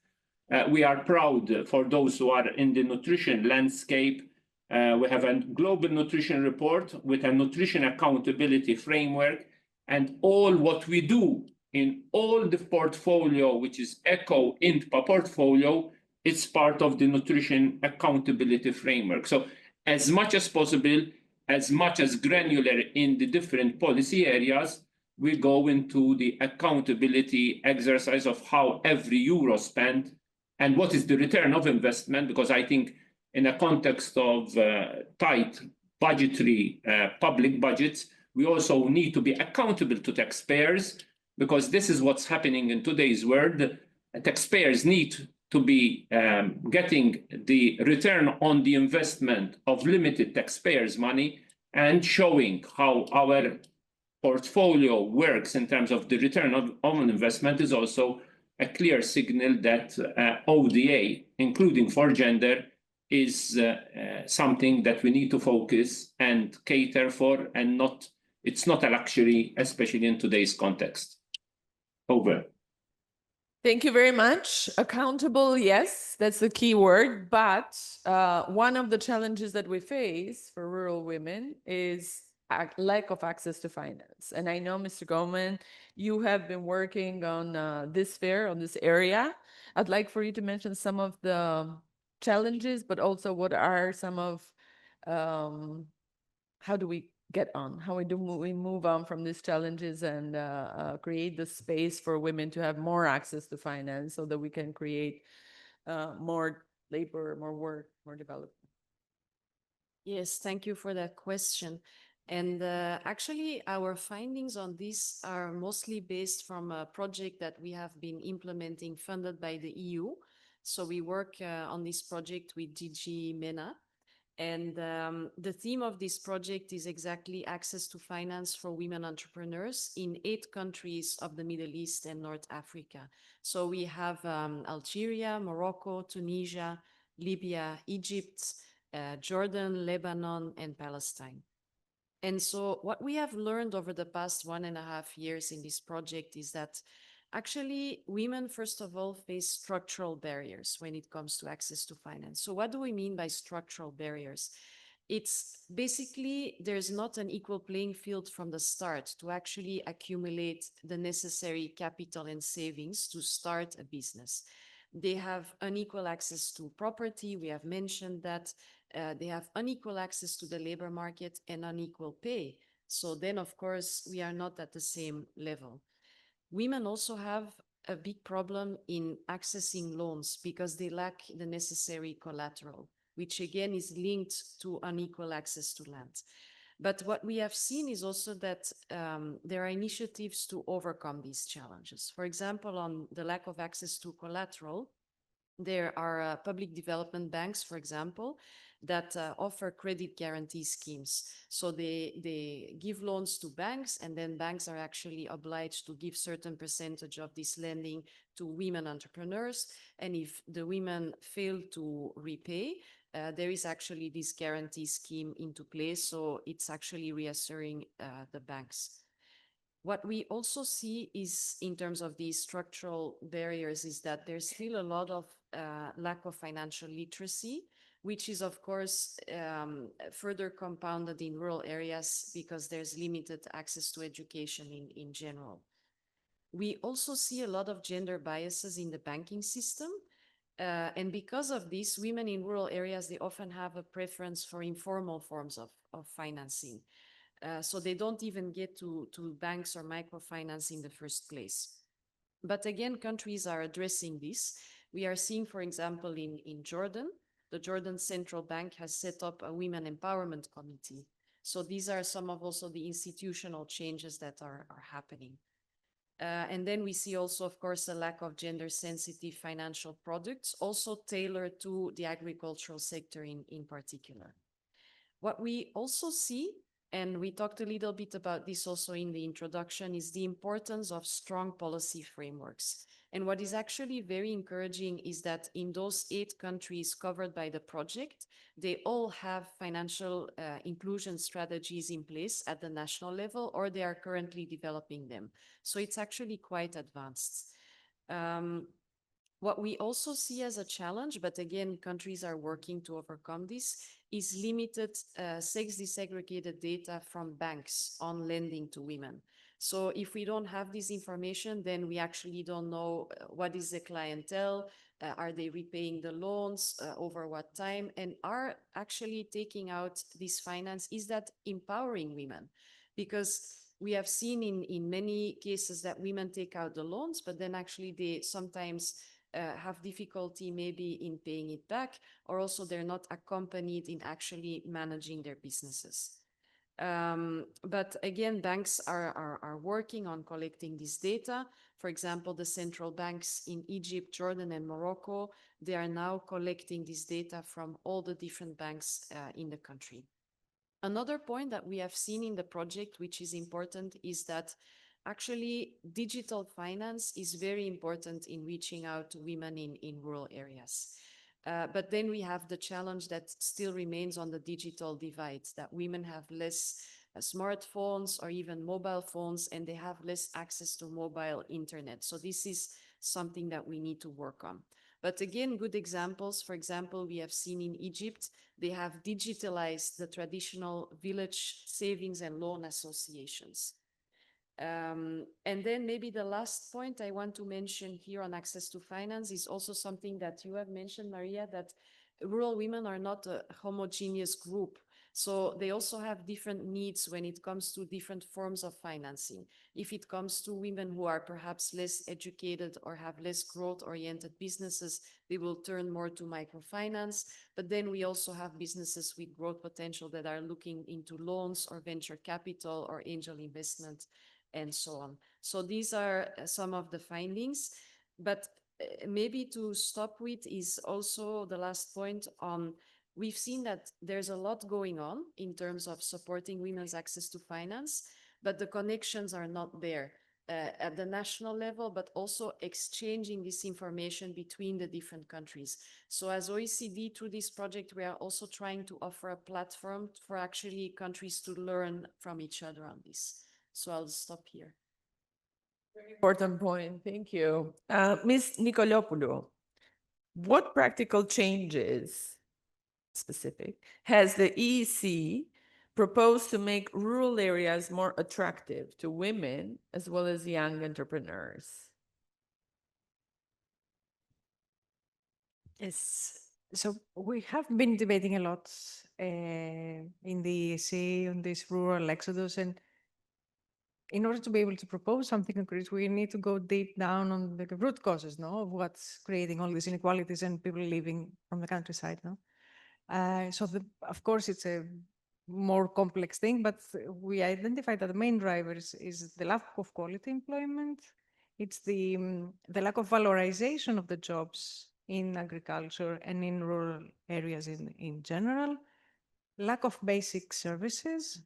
we are proud for those who are in the nutrition landscape. We have a global nutrition report with a nutrition accountability framework, and all what we do in all the portfolio, which is ECO INTPA portfolio, it's part of the nutrition accountability framework. So as much as possible, as much as granular in the different policy areas, we go into the accountability exercise of how every euro spent and what is the return of investment, because I think in a context of tight budgetary public budgets, we also need to be accountable to taxpayers, because this is what's happening in today's world. Taxpayers need to be getting the return on the investment of limited taxpayers' money, and showing how our portfolio works in terms of the return on investment is also a clear signal that ODA, including for gender, is something that we need to focus and cater for, and it's not a luxury, especially in today's context. Over. Thank you very much. Accountable, yes, that's the key word. But one of the challenges that we face for rural women is lack of access to finance. And I know, Mr. Goemans, you have been working on this area. I'd like for you to mention some of the challenges, but also what are some of, how do we get on? How we move on from these challenges and create the space for women to have more access to finance, so that we can create more labor, more work, more development? Yes, thank you for that question. And actually, our findings on this are mostly based from a project that we have been implementing, funded by the EU. So we work on this project with DG MENA. And the theme of this project is exactly access to finance for women entrepreneurs in 8 countries of the Middle East and North Africa. So we have Algeria, Morocco, Tunisia, Libya, Egypt, Jordan, Lebanon, and Palestine. And so what we have learned over the past 1.5 years in this project is that actually women, first of all, face structural barriers when it comes to access to finance. So what do we mean by structural barriers? It's basically there's not an equal playing field from the start to actually accumulate the necessary capital and savings to start a business. They have unequal access to property. We have mentioned that. They have unequal access to the labor market and unequal pay. So then, of course, we are not at the same level. Women also have a big problem in accessing loans because they lack the necessary collateral, which again is linked to unequal access to land. But what we have seen is also that there are initiatives to overcome these challenges. For example, on the lack of access to collateral, there are public development banks, for example, that offer credit guarantee schemes. So they give loans to banks, and then banks are actually obliged to give certain percentage of this lending to women entrepreneurs. And if the women fail to repay, there is actually this guarantee scheme into place. So it's actually reassuring the banks. What we also see is, in terms of these structural barriers, is that there's still a lot of lack of financial literacy, which is, of course, further compounded in rural areas because there's limited access to education in general. We also see a lot of gender biases in the banking system. And because of this, women in rural areas, they often have a preference for informal forms of financing. So they don't even get to banks or microfinance in the first place. But again, countries are addressing this. We are seeing, for example, in Jordan, the Jordan Central Bank has set up a Women Empowerment Committee. So these are some of also the institutional changes that are happening. And then we see also, of course, a lack of gender-sensitive financial products, also tailored to the agricultural sector in particular. What we also see, and we talked a little bit about this also in the introduction, is the importance of strong policy frameworks. And what is actually very encouraging is that in those 8 countries covered by the project, they all have financial inclusion strategies in place at the national level, or they are currently developing them. So it's actually quite advanced. What we also see as a challenge, but again, countries are working to overcome this, is limited sex disaggregated data from banks on lending to women. So if we don't have this information, then we actually don't know what is the clientele, are they repaying the loans, over what time, and are actually taking out this finance, is that empowering women? Because we have seen in many cases that women take out the loans, but then actually they sometimes have difficulty maybe in paying it back, or also they're not accompanied in actually managing their businesses. But again, banks are working on collecting this data. For example, the central banks in Egypt, Jordan, and Morocco, they are now collecting this data from all the different banks in the country. Another point that we have seen in the project, which is important, is that actually digital finance is very important in reaching out to women in rural areas. But then we have the challenge that still remains on the digital divide, that women have less smartphones or even mobile phones, and they have less access to mobile internet. So this is something that we need to work on. But again, good examples. For example, we have seen in Egypt, they have digitalized the traditional village savings and loan associations. And then maybe the last point I want to mention here on access to finance is also something that you have mentioned, Maria, that rural women are not a homogeneous group. So they also have different needs when it comes to different forms of financing. If it comes to women who are perhaps less educated or have less growth-oriented businesses, they will turn more to microfinance. But then we also have businesses with growth potential that are looking into loans or venture capital or angel investment, and so on. So these are some of the findings, but maybe to stop with is also the last point on, we've seen that there's a lot going on in terms of supporting women's access to finance, but the connections are not there at the national level, but also exchanging this information between the different countries. So as OECD, through this project, we are also trying to offer a platform for actually countries to learn from each other on this. So I'll stop here. Very important point. Thank you. Ms. Nicolopoulou, what practical changes, specific, has the EEC proposed to make rural areas more attractive to women as well as young entrepreneurs? Yes. So we have been debating a lot in the EEC on this rural exodus, and in order to be able to propose something concrete, we need to go deep down on the root causes, no, of what's creating all these inequalities and people living from the countryside, no. Of course, it's a more complex thing, but we identified that the main drivers is the lack of quality employment. It's the lack of valorization of the jobs in agriculture and in rural areas in general, lack of basic services,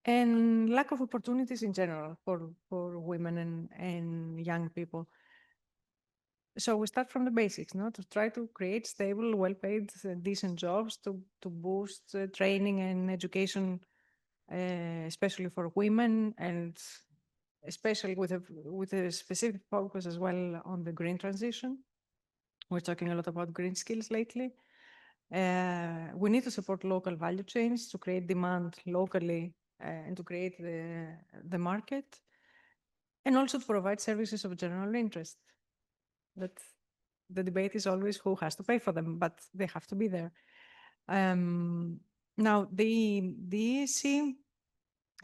and lack of opportunities in general for women and young people. So we start from the basics, no? To try to create stable, well-paid, decent jobs to boost training and education, especially for women, and especially with a specific focus as well on the green transition. We're talking a lot about green skills lately. We need to support local value chains to create demand locally and to create the market, and also to provide services of general interest. That the debate is always who has to pay for them, but they have to be there. Now, the ESC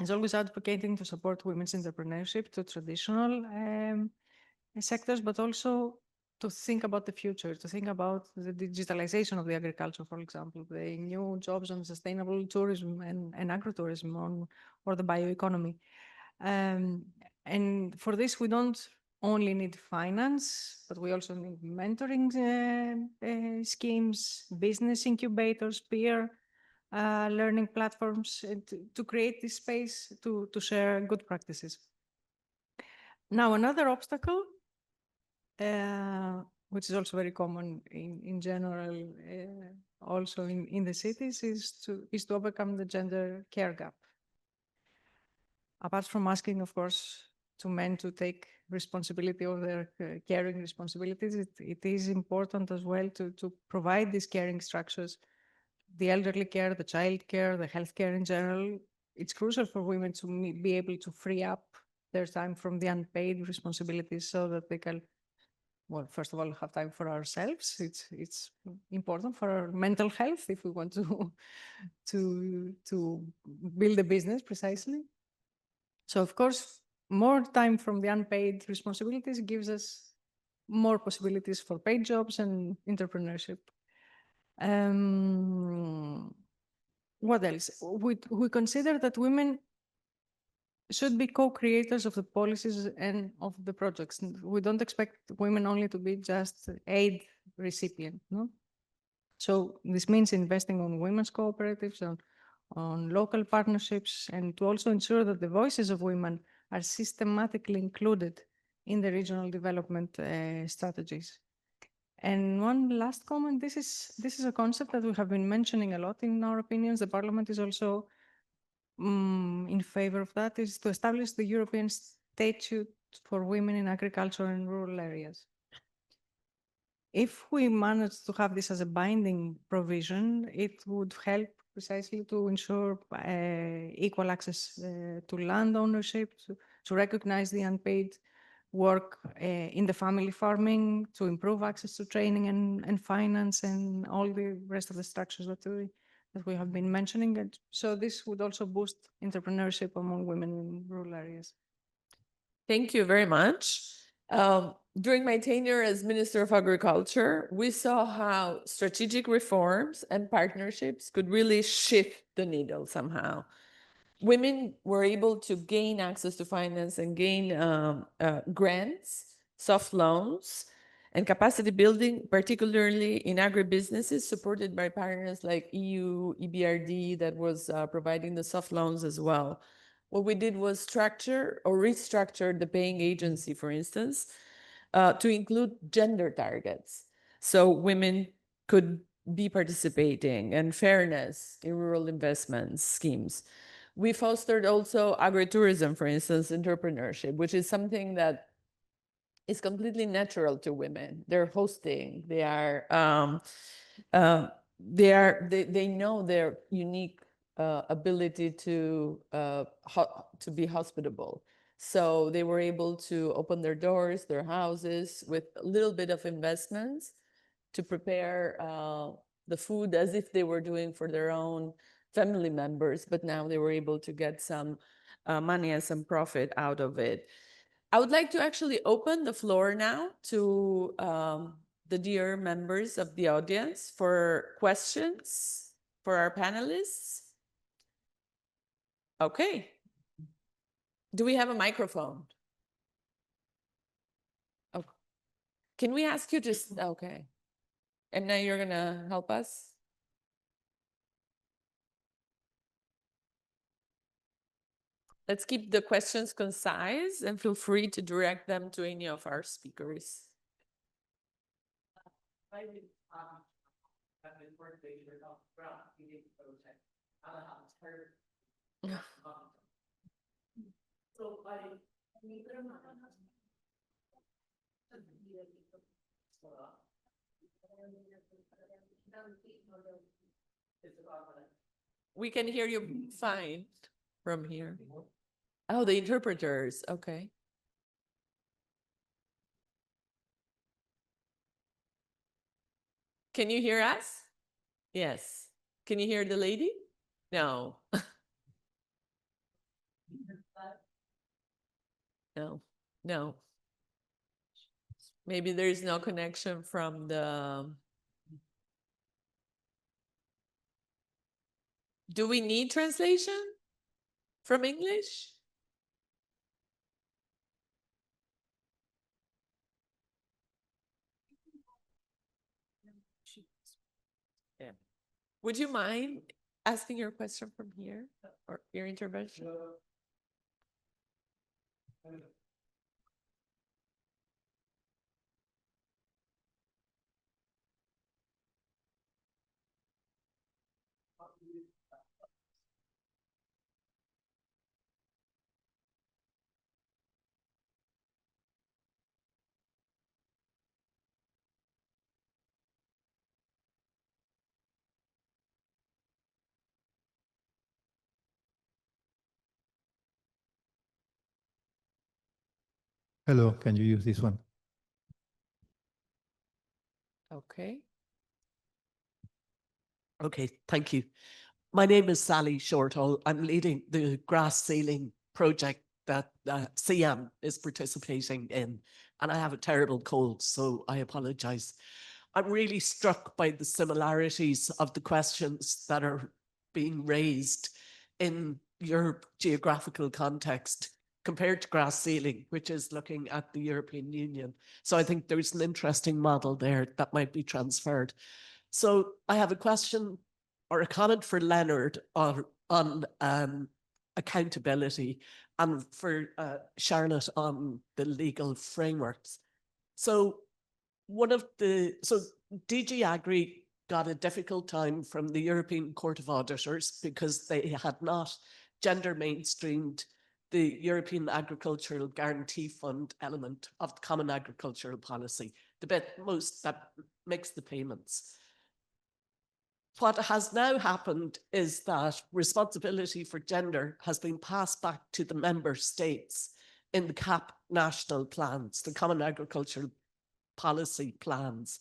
is always advocating to support women's entrepreneurship to traditional sectors, but also to think about the future, to think about the digitalization of the agriculture, for example, the new jobs on sustainable tourism and agrotourism or the bioeconomy. And for this, we don't only need finance, but we also need mentoring schemes, business incubators, peer learning platforms to create this space to share good practices. Now, another obstacle, which is also very common in general, also in the cities, is to overcome the gender care gap. Apart from asking, of course, to men to take responsibility of their caring responsibilities, it is important as well to provide these caring structures, the elderly care, the child care, the health care in general. It's crucial for women to be able to free up their time from the unpaid responsibilities so that they can, well, first of all, have time for ourselves. It's important for our mental health if we want to build a business precisely. So, of course, more time from the unpaid responsibilities gives us more possibilities for paid jobs and entrepreneurship. What else? We consider that women should be co-creators of the policies and of the projects. We don't expect women only to be just aid recipient, no? So this means investing on women's cooperatives, on local partnerships, and to also ensure that the voices of women are systematically included in the regional development strategies. And one last comment, this is a concept that we have been mentioning a lot in our opinions. The Parliament is also in favor of that, is to establish the European statute for women in agriculture and rural areas. If we manage to have this as a binding provision, it would help precisely to ensure equal access to land ownership, to recognize the unpaid work in the family farming, to improve access to training and finance and all the rest of the structures that we have been mentioning. And so this would also boost entrepreneurship among women in rural areas. Thank you very much. During my tenure as Minister of Agriculture, we saw how strategic reforms and partnerships could really shift the needle somehow. Women were able to gain access to finance and gain grants, soft loans, and capacity building, particularly in agribusinesses, supported by partners like EU, EBRD, that was providing the soft loans as well. What we did was structure or restructure the paying agency, for instance, to include gender targets. So women could be participating, and fairness in rural investment schemes. We fostered also agritourism, for instance, entrepreneurship, which is something that is completely natural to women. They're hosting, they know their unique ability to be hospitable. So they were able to open their doors, their houses, with a little bit of investments to prepare the food as if they were doing for their own family members, but now they were able to get some money and some profit out of it. I would like to actually open the floor now to the dear members of the audience for questions for our panelists. Okay. Do we have a microphone? Oh, can we ask you just, okay. And now you're gonna help us? Let's keep the questions concise and feel free to direct them to any of our speakers. We can hear you fine from here. Oh, the interpreters, okay. Can you hear us? Yes. Can you hear the lady? No. No, no. Maybe there is no connection from the. Do we need translation from English? Yeah. Would you mind asking your question from here or your intervention? Hello, can you use this one? Okay. Okay, thank you. My name is Sally Shortall. I'm leading the grass sealing project that CIHEAM is participating in, and I have a terrible cold, so I apologize. I'm really struck by the similarities of the questions that are being raised in your geographical context compared to grass sealing, which is looking at the European Union. So I think there's an interesting model there that might be transferred. So I have a question or a comment for Leonard on accountability and for Charlotte on the legal frameworks. So DG Agri got a difficult time from the European Court of Auditors because they had not gender mainstreamed the European Agricultural Guarantee Fund element of the Common Agricultural Policy, the bit most that makes the payments. What has now happened is that responsibility for gender has been passed back to the member states in the CAP national plans, the Common Agricultural Policy plans.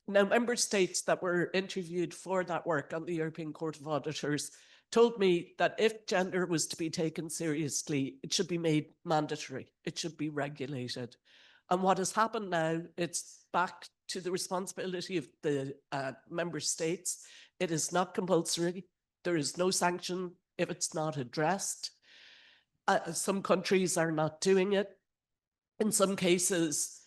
Now, member states that were interviewed for that work on the European Court of Auditors told me that if gender was to be taken seriously, it should be made mandatory. It should be regulated. And what has happened now, it's back to the responsibility of the member states. It is not compulsory. There is no sanction if it's not addressed. Some countries are not doing it. In some cases,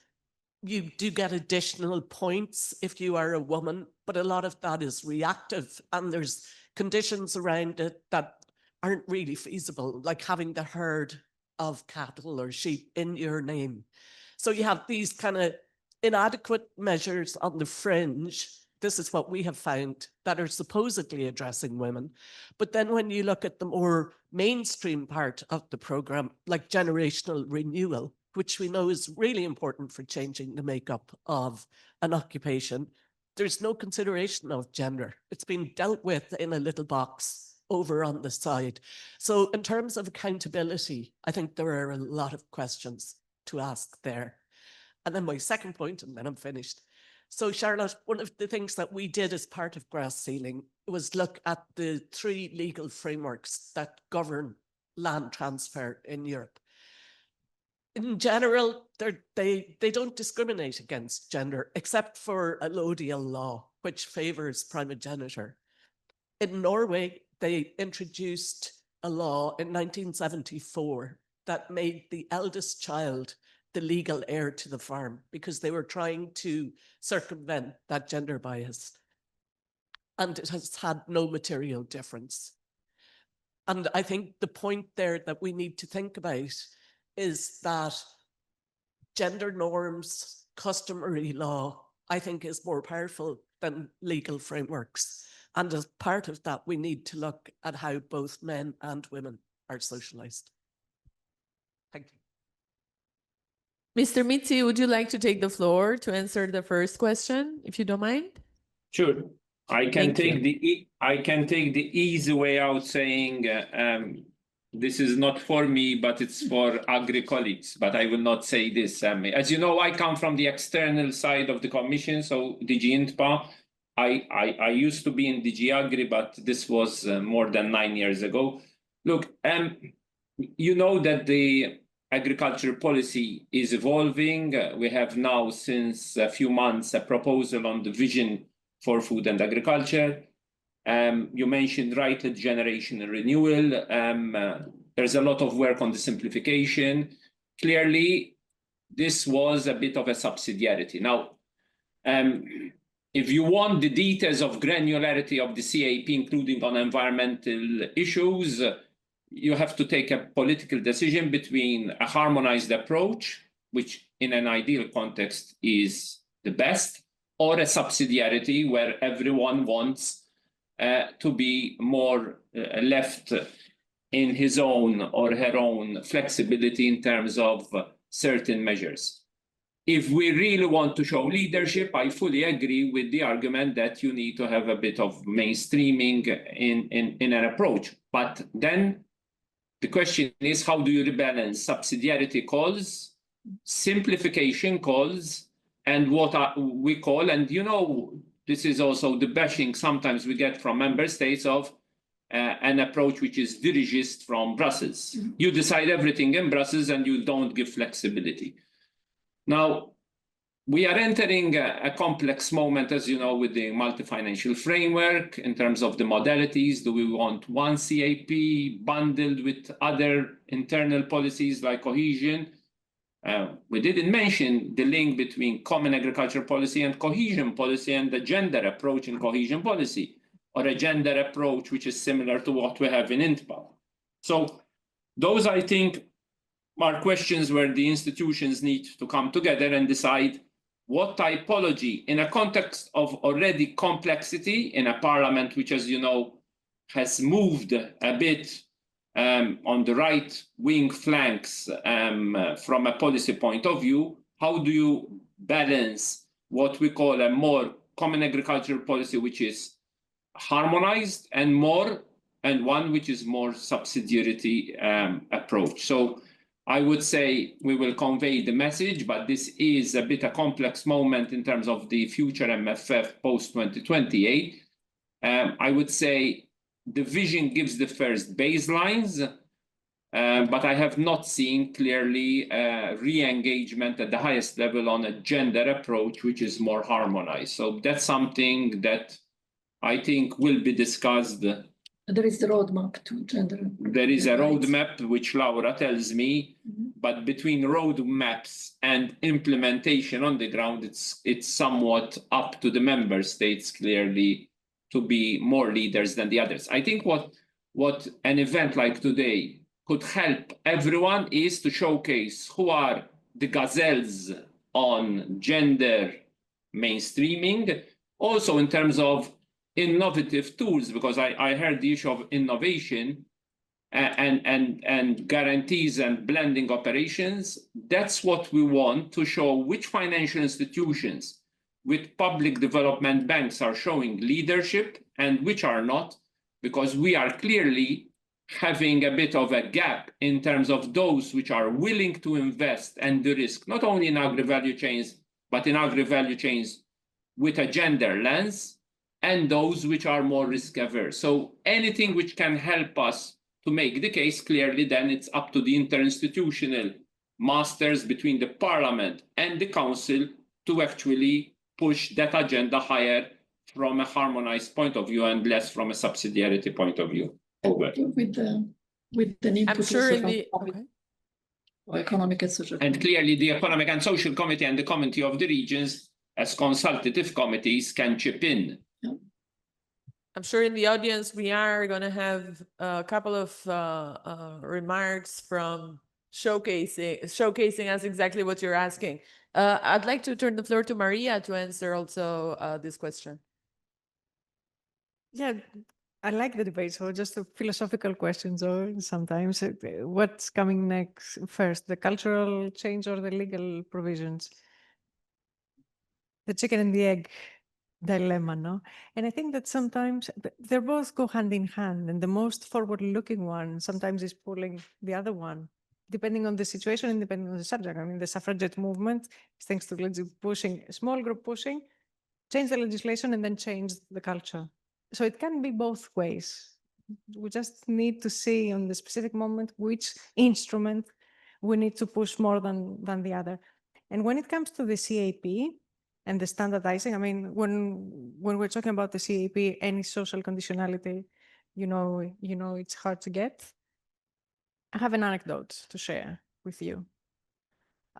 you do get additional points if you are a woman, but a lot of that is reactive and there's conditions around it that aren't really feasible, like having the herd of cattle or sheep in your name. So you have these kind of inadequate measures on the fringe. This is what we have found that are supposedly addressing women. But then when you look at the more mainstream part of the program, like generational renewal, which we know is really important for changing the makeup of an occupation, there's no consideration of gender. It's been dealt with in a little box over on the side. So in terms of accountability, I think there are a lot of questions to ask there. And then my second point, and then I'm finished. So Charlotte, one of the things that we did as part of grass sealing was look at the 3 legal frameworks that govern land transfer in Europe. In general, they don't discriminate against gender, except for allodial law, which favors primogeniture. In Norway, they introduced a law in 1974 that made the eldest child the legal heir to the farm because they were trying to circumvent that gender bias. And it has had no material difference. And I think the point there that we need to think about is that gender norms, customary law, I think is more powerful than legal frameworks. And as part of that, we need to look at how both men and women are socialized. Thank you. Mr. Mizzi, would you like to take the floor to answer the first question, if you don't mind? Sure. I can Thank take the easy way out saying this is not for me, but it's for agri colleagues. But I will not say this. As you know, I come from the external side of the Commission, so DG INTPA. I used to be in DG Agri, but this was more than 9 years ago. Look, you know that the agriculture policy is evolving. We have now, since a few months, a proposal on the vision for food and agriculture. You mentioned rightly generation and renewal. There's a lot of work on the simplification. Clearly, this was a bit of a subsidiarity. Now, if you want the details of granularity of the CAP, including on environmental issues, you have to take a political decision between a harmonized approach, which in an ideal context is the best, or a subsidiarity where everyone wants to be more left in his own or her own flexibility in terms of certain measures. If we really want to show leadership, I fully agree with the argument that you need to have a bit of mainstreaming in an approach. But then the question is, how do you rebalance subsidiarity calls, simplification calls, and what we call, and you know, this is also the bashing sometimes we get from member states of an approach which is dirigist from Brussels. Mm-hmm. You decide everything in Brussels and you don't give flexibility. Now, we are entering a complex moment, as you know, with the multi-financial framework in terms of the modalities. Do we want one CAP bundled with other internal policies like cohesion? We didn't mention the link between common agriculture policy and cohesion policy and the gender approach in cohesion policy, or a gender approach which is similar to what we have in INTPA. So those, I think, are questions where the institutions need to come together and decide what typology, in a context of already complexity in a parliament which, as you know, has moved a bit on the right wing flanks from a policy point of view. How do you balance what we call a more common agricultural policy, which is harmonized, and one which is more subsidiarity approach? So I would say we will convey the message, but this is a bit a complex moment in terms of the future MFF post 2028. I would say the vision gives the first baselines, but I have not seen clearly re-engagement at the highest level on a gender approach, which is more harmonized. So that's something that I think will be discussed. There is the roadmap to gender. There is a roadmap, which Laura tells me, but between roadmaps and implementation on the ground, it's somewhat up to the member states clearly to be more leaders than the others. I think what an event like today could help everyone is to showcase who are the gazelles on gender mainstreaming, also in terms of innovative tools, because I heard the issue of innovation and guarantees and blending operations. That's what we want to show which financial institutions with public development banks are showing leadership and which are not, because we are clearly having a bit of a gap in terms of those which are willing to invest and the risk, not only in agri-value chains, but in agri-value chains with a gender lens, and those which are more risk averse. So anything which can help us to make the case, clearly then it's up to the interinstitutional masters between the Parliament and the Council to actually push that agenda higher from a harmonized point of view and less from a subsidiarity point of view. Over. With an input I'm sure also in from the okay. Economic and Social And Committee. clearly the Economic and Social Committee and the Committee of the Regions as consultative committees can chip in. I'm sure in the audience we are going to have a couple of remarks from showcasing us exactly what you're asking. I'd like to turn the floor to Maria to answer also this question. Yeah, I like the debate. So just a philosophical questions, or sometimes what's coming next first, the cultural change or the legal provisions? The chicken and the egg dilemma, no? And I think that sometimes they both go hand in hand, and the most forward-looking one sometimes is pulling the other one, depending on the situation and depending on the subject. I mean, the suffragette movement, thanks to pushing, a small group pushing, change the legislation and then change the culture. So it can be both ways. We just need to see on the specific moment which instrument we need to push more than the other. And when it comes to the CAP and the standardizing, I mean, when we're talking about the CAP, any social conditionality, you know, it's hard to get. I have an anecdote to share with you.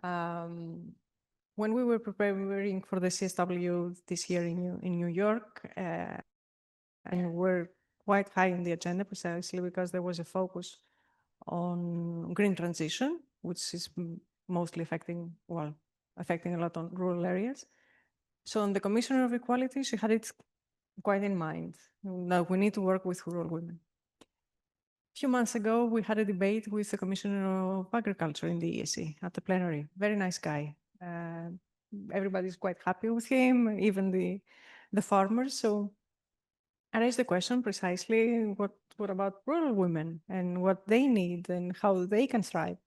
When we were preparing for the CSW this year in New York, and we're quite high on the agenda precisely because there was a focus on green transition, which is mostly affecting a lot on rural areas. So on the Commissioner of Equality, she had it quite in mind. Now we need to work with rural women. A few months ago, we had a debate with the Commissioner of Agriculture in the ESC at the plenary. Very nice guy. Everybody's quite happy with him, even the farmers. So I raised the question precisely, what about rural women and what they need and how they can thrive?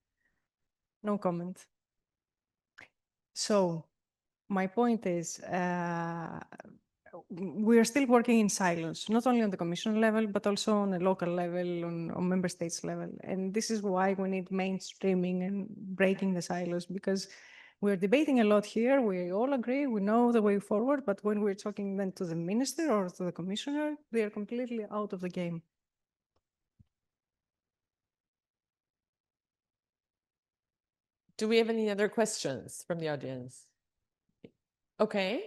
No comment. So my point is, we are still working in silos, not only on the Commission level, but also on a local level, on member states level. And this is why we need mainstreaming and breaking the silos, because we're debating a lot here. We all agree, we know the way forward, but when we're talking then to the minister or to the commissioner, they are completely out of the game. Do we have any other questions from the audience? Okay.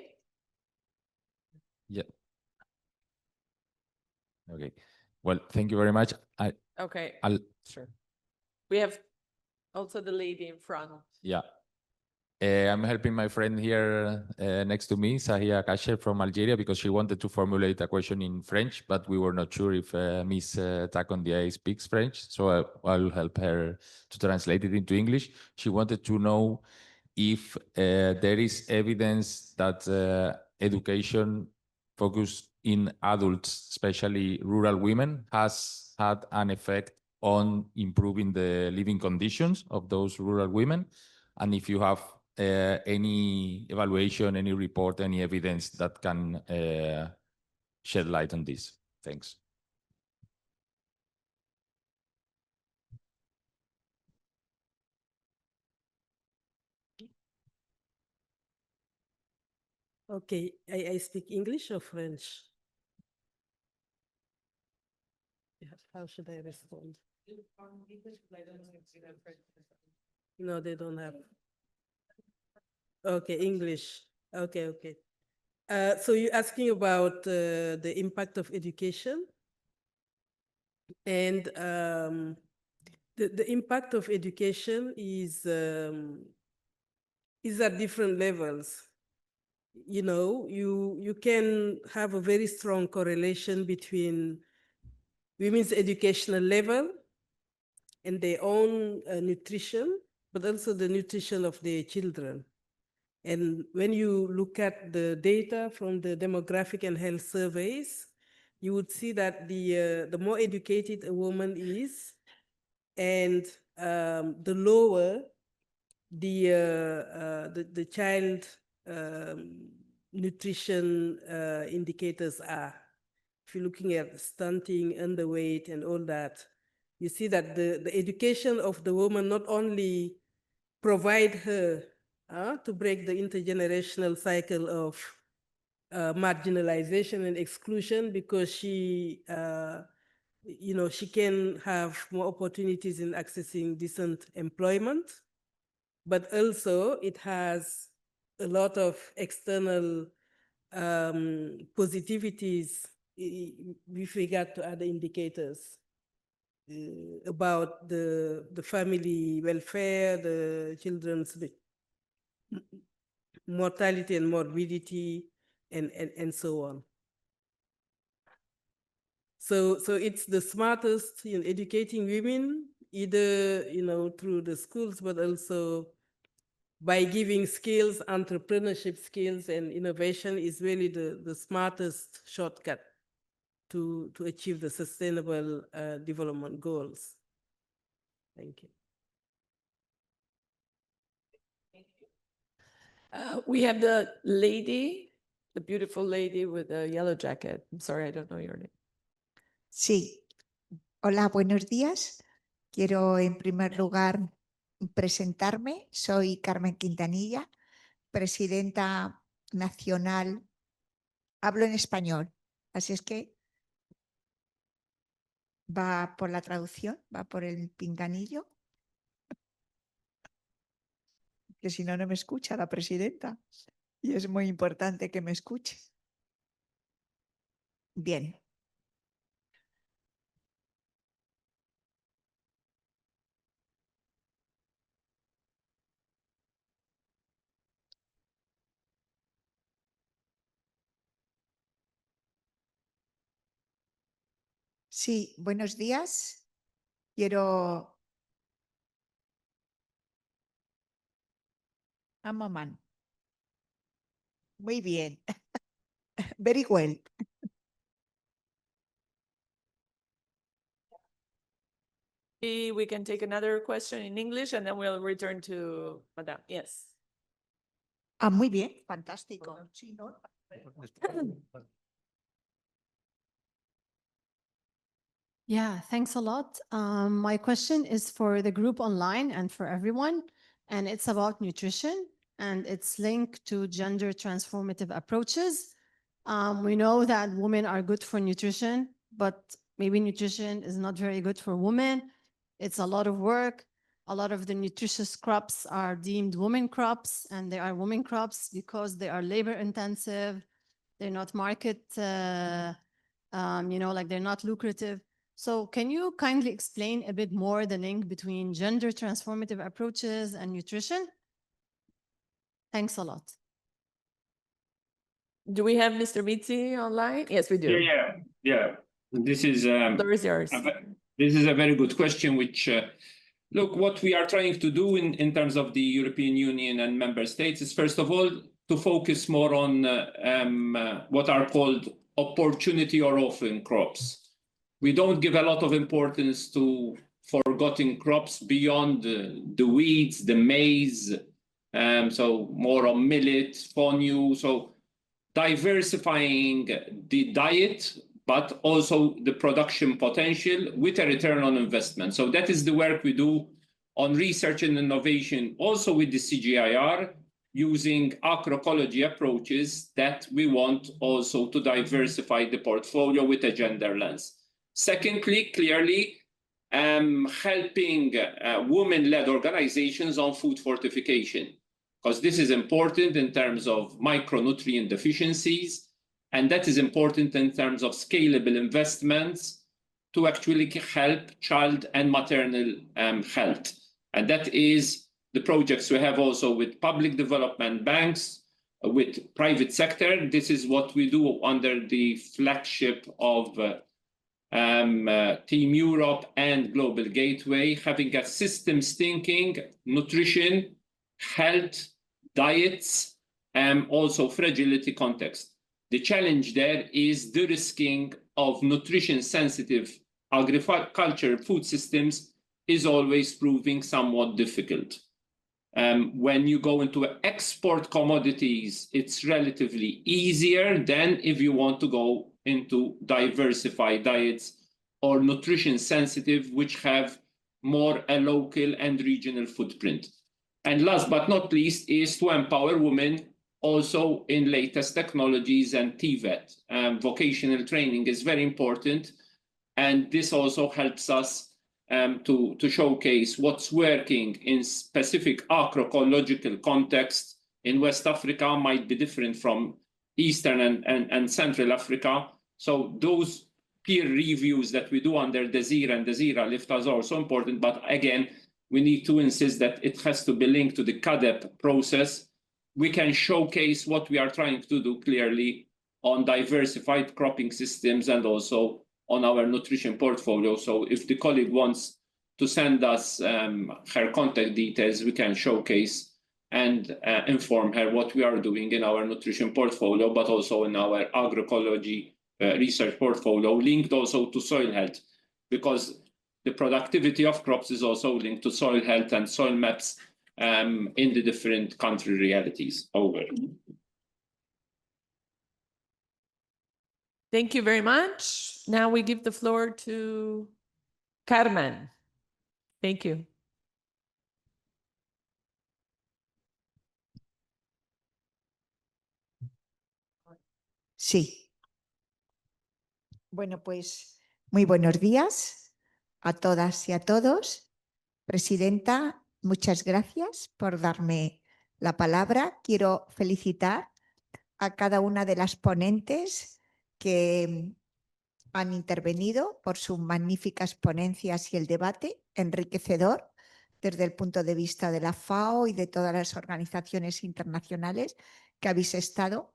Yeah. Okay. Well, thank you very much. Okay. I'll Sure. We have also the lady in front. Yeah. I'm helping my friend here next to me, Sahia Kasher from Algeria, because she wanted to formulate a question in French, but we were not sure if Ms. Tacko Ndiaye speaks French, so I'll help her to translate it into English. She wanted to know if there is evidence that education focused in adults, especially rural women, has had an effect on improving the living conditions of those rural women, and if you have any evaluation, any report, any evidence that can shed light on this. Thanks. Okay, I speak English or French? Yeah, how should I respond? No, they don't have. Okay, English. Okay. So you're asking about the impact of education, and the impact of education is at different levels. You know, you can have a very strong correlation between women's educational level and their own nutrition, but also the nutrition of their children. And when you look at the data from the demographic and health surveys, you would see that the more educated a woman is, and the lower the child nutrition indicators are. If you're looking at stunting, underweight, and all that, you see that the education of the woman not only provide her to break the intergenerational cycle of marginalization and exclusion, because she, she can have more opportunities in accessing decent employment, but also it has a lot of external positivities with regard to other indicators about the family welfare, the children's mortality and morbidity, and so on. So it's the smartest in educating women, either through the schools, but also by giving skills, entrepreneurship skills, and innovation is really the smartest shortcut to achieve the sustainable development goals. Thank you. We have the lady, the beautiful lady with the yellow jacket. I'm sorry, I don't know your name. Sí. Hola, buenos días. Quiero en primer lugar presentarme. Soy Carmen Quintanilla, presidenta nacional. Hablo en español, así es que va por la traducción, va por el pinganillo. Que si no, no me escucha la presidenta. Y es muy importante que me escuche. Bien. Sí, buenos días. Quiero... Amaman. Muy bien. Very well. We can take another question in English and then we'll return to Madame. Yes. Ah, muy bien. Fantástico. Sí, ¿no? Yeah, thanks a lot. My question is for the group online and for everyone, and it's about nutrition, and it's linked to gender transformative approaches. We know that women are good for nutrition, but maybe nutrition is not very good for women. It's a lot of work. A lot of the nutritious crops are deemed women crops, and they are women crops because they are labor intensive. They're not market, like they're not lucrative. So can you kindly explain a bit more the link between gender transformative approaches and nutrition? Thanks a lot. Do we have Mr. Mizzi online? Yes, we do. Yeah. This is Floor is yours. This is a very good question, which look, what we are trying to do in terms of the European Union and member states is, first of all, to focus more on what are called opportunity or orphan crops. We don't give a lot of importance to forgotten crops beyond the weeds, the maize, so more on millet, fonio, so diversifying the diet, but also the production potential with a return on investment. So that is the work we do on research and innovation, also with the CGIAR, using agroecology approaches that we want also to diversify the portfolio with a gender lens. Secondly, clearly, helping women-led organizations on food fortification, because this is important in terms of micronutrient deficiencies, and that is important in terms of scalable investments to actually help child and maternal health. And that is the projects we have also with public development banks, with private sector. This is what we do under the flagship of Team Europe and Global Gateway, having a systems thinking, nutrition, health, diets, and also fragility context. The challenge there is de-risking of nutrition-sensitive agriculture food systems is always proving somewhat difficult. When you go into export commodities, it's relatively easier than if you want to go into diversified diets or nutrition sensitive, which have more a local and regional footprint. And last but not least is to empower women also in latest technologies and TVET. Vocational training is very important. And this also helps us to showcase what's working in specific agroecological context. In West Africa might be different from Eastern and Central Africa. So those peer reviews that we do under DESIR and DESIRA lift are also important. But again, we need to insist that it has to be linked to the CADEP process. We can showcase what we are trying to do clearly on diversified cropping systems and also on our nutrition portfolio. So if the colleague wants to send us her contact details, we can showcase and inform her what we are doing in our nutrition portfolio, but also in our agroecology research portfolio, linked also to soil health, because the productivity of crops is also linked to soil health and soil maps in the different country realities. Over. Thank you very much. Now we give the floor to Carmen. Thank you. Sí. Bueno, pues muy buenos días a todas y a todos. Presidenta, muchas gracias por darme la palabra. Quiero felicitar a cada una de las ponentes que han intervenido por sus magníficas ponencias y el debate enriquecedor desde el punto de vista de la FAO y de todas las organizaciones internacionales que habéis estado.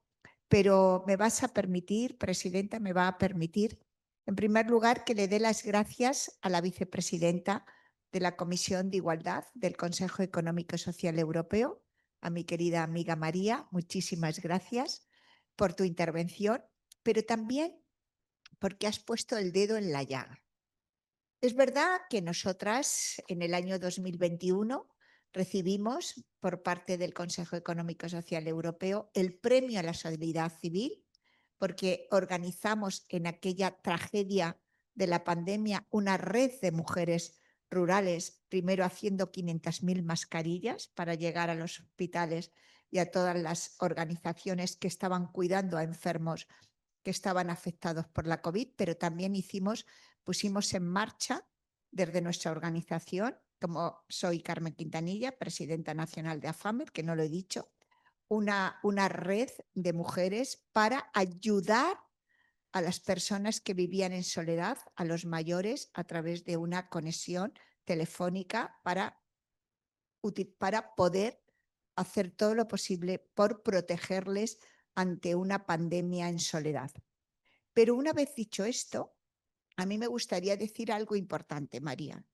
Pero me vas a permitir, Presidenta, me va a permitir, en primer lugar, que le dé las gracias a la Vicepresidenta de la Comisión de Igualdad del Consejo Económico y Social Europeo, a mi querida amiga María. Muchísimas gracias por tu intervención, pero también porque has puesto el dedo en la llaga. Es verdad que nosotras en el año 2021 recibimos por parte del Consejo Económico y Social Europeo el Premio a la Solidaridad Civil, porque organizamos en aquella tragedia de la pandemia una red de mujeres rurales, primero haciendo 500.000 mascarillas para llegar a los hospitales y a todas las organizaciones que estaban cuidando a enfermos que estaban afectados por la COVID, pero también pusimos en marcha desde nuestra organización, como soy Carmen Quintanilla, presidenta nacional de AFAMER, que no lo he dicho, una red de mujeres para ayudar a las personas que vivían en soledad, a los mayores, a través de una conexión telefónica para poder hacer todo lo posible por protegerles ante una pandemia en soledad. Pero una vez dicho esto, a mí me gustaría decir algo importante, María.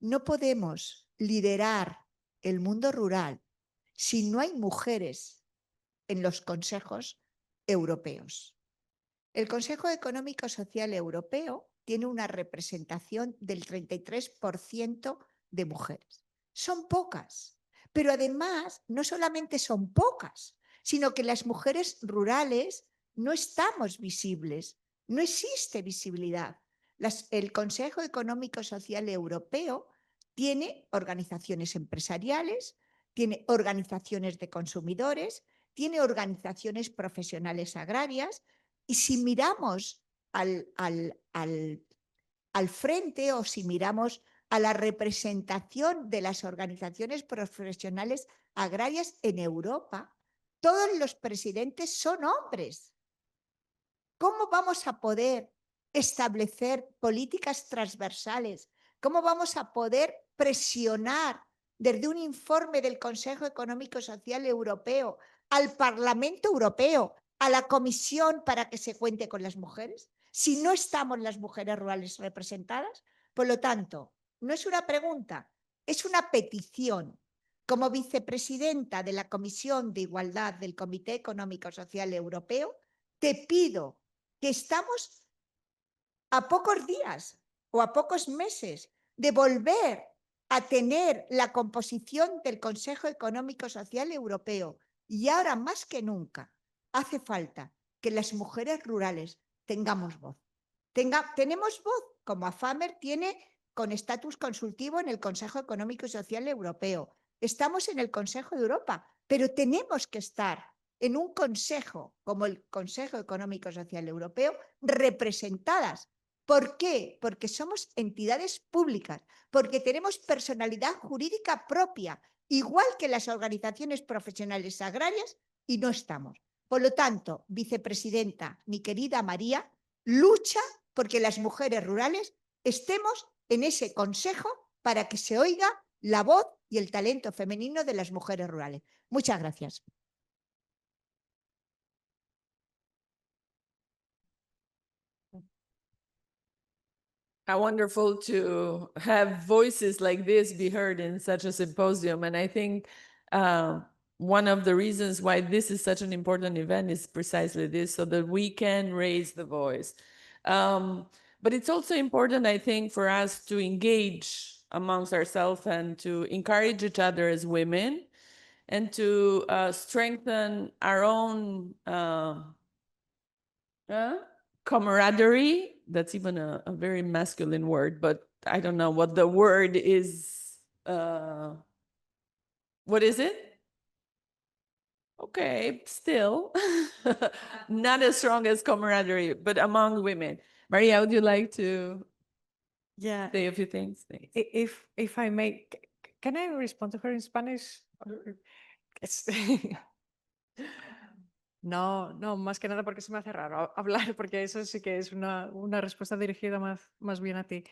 No podemos liderar el mundo rural si no hay mujeres en los consejos europeos. El Consejo Económico y Social Europeo tiene una representación del 33% de mujeres. Son pocas, pero además no solamente son pocas, sino que las mujeres rurales no estamos visibles, no existe visibilidad. El Consejo Económico y Social Europeo tiene organizaciones empresariales, tiene organizaciones de consumidores, tiene organizaciones profesionales agrarias, y si miramos al frente o si miramos a la representación de las organizaciones profesionales agrarias en Europa, todos los presidentes son hombres. ¿Cómo vamos a poder establecer políticas transversales? ¿Cómo vamos a poder presionar desde un informe del Consejo Económico y Social Europeo al Parlamento Europeo, a la Comisión, para que se cuente con las mujeres, si no estamos las mujeres rurales representadas? Por lo tanto, no es una pregunta, es una petición. Como vicepresidenta de la Comisión de Igualdad del Comité Económico y Social Europeo, te pido que estamos a pocos días o a pocos meses de volver a tener la composición del Consejo Económico y Social Europeo, y ahora más que nunca hace falta que las mujeres rurales tengamos voz. tenemos voz, como AFAMER tiene con estatus consultivo en el Consejo Económico y Social Europeo. Estamos en el Consejo de Europa, pero tenemos que estar en un consejo como el Consejo Económico y Social Europeo representadas. ¿Por qué? Porque somos entidades públicas, porque tenemos personalidad jurídica propia, igual que las organizaciones profesionales agrarias, y no estamos. Por lo tanto, vicepresidenta, mi querida María, lucha porque las mujeres rurales estemos en ese consejo para que se oiga la voz y el talento femenino de las mujeres rurales. Muchas gracias. How wonderful to have voices like this be heard in such a symposium. And I think one of the reasons why this is such an important event is precisely this, so that we can raise the voice. But it's also important, I think, for us to engage amongst ourselves and to encourage each other as women and to strengthen our own camaraderie. That's even a very masculine word, but I don't know what the word is. What is it? Okay, still not as strong as camaraderie, but among women. Maria, would you like to say a few things? Thanks. If I may, can I respond to her in Spanish? No, más que nada porque se me hace raro hablar, porque eso sí que es una respuesta dirigida más bien a ti.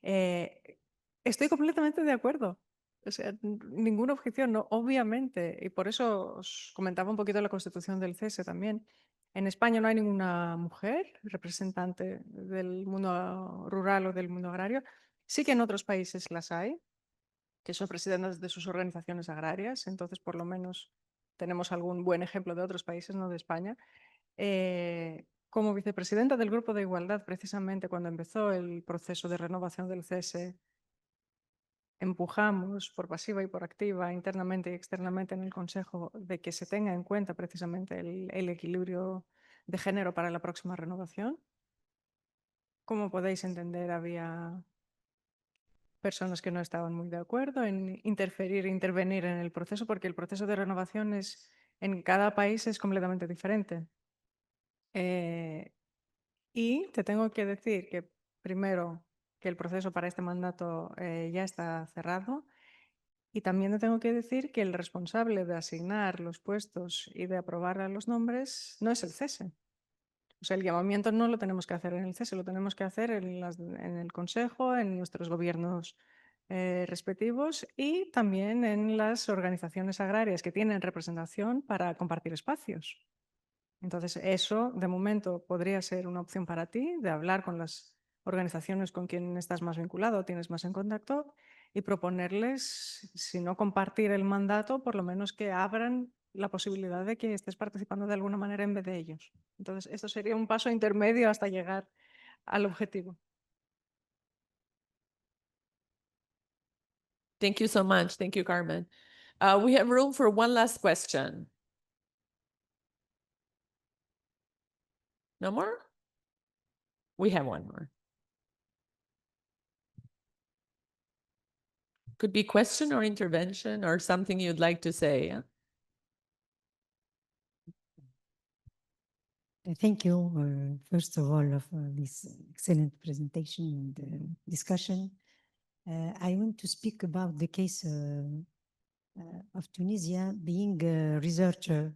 Estoy completamente de acuerdo. O sea, ninguna objeción, no, obviamente. Y por eso os comentaba un poquito la constitución del CESE también. En España no hay ninguna mujer representante del mundo rural o del mundo agrario. Sí que en otros países las hay, que son presidentas de sus organizaciones agrarias. Entonces, por lo menos, tenemos algún buen ejemplo de otros países, no de España. Como vicepresidenta del Grupo de Igualdad, precisamente cuando empezó el proceso de renovación del CESE, empujamos por pasiva y por activa, internamente y externamente en el Consejo, de que se tenga en cuenta precisamente el equilibrio de género para la próxima renovación. Como podéis entender, había personas que no estaban muy de acuerdo en intervenir en el proceso, porque el proceso de renovación en cada país es completamente diferente. Y te tengo que decir que, primero, que el proceso para este mandato ya está cerrado, y también te tengo que decir que el responsable de asignar los puestos y de aprobar los nombres no es el CESE. O sea, el llamamiento no lo tenemos que hacer en el CESE, lo tenemos que hacer en el Consejo, en nuestros gobiernos respectivos y también en las organizaciones agrarias que tienen representación para compartir espacios. Entonces, eso de momento podría ser una opción para ti, de hablar con las organizaciones con quien estás más vinculado o tienes más en contacto y proponerles, si no compartir el mandato, por lo menos que abran la posibilidad de que estés participando de alguna manera en vez de ellos. Entonces, esto sería un paso intermedio hasta llegar al objetivo. Thank you so much. Thank you, Carmen. We have room for one last question. No more? We have one more. Could be question or intervention or something you'd like to say. Yeah? Thank you, first of all, for this excellent presentation and discussion. I want to speak about the case of Tunisia. Being a researcher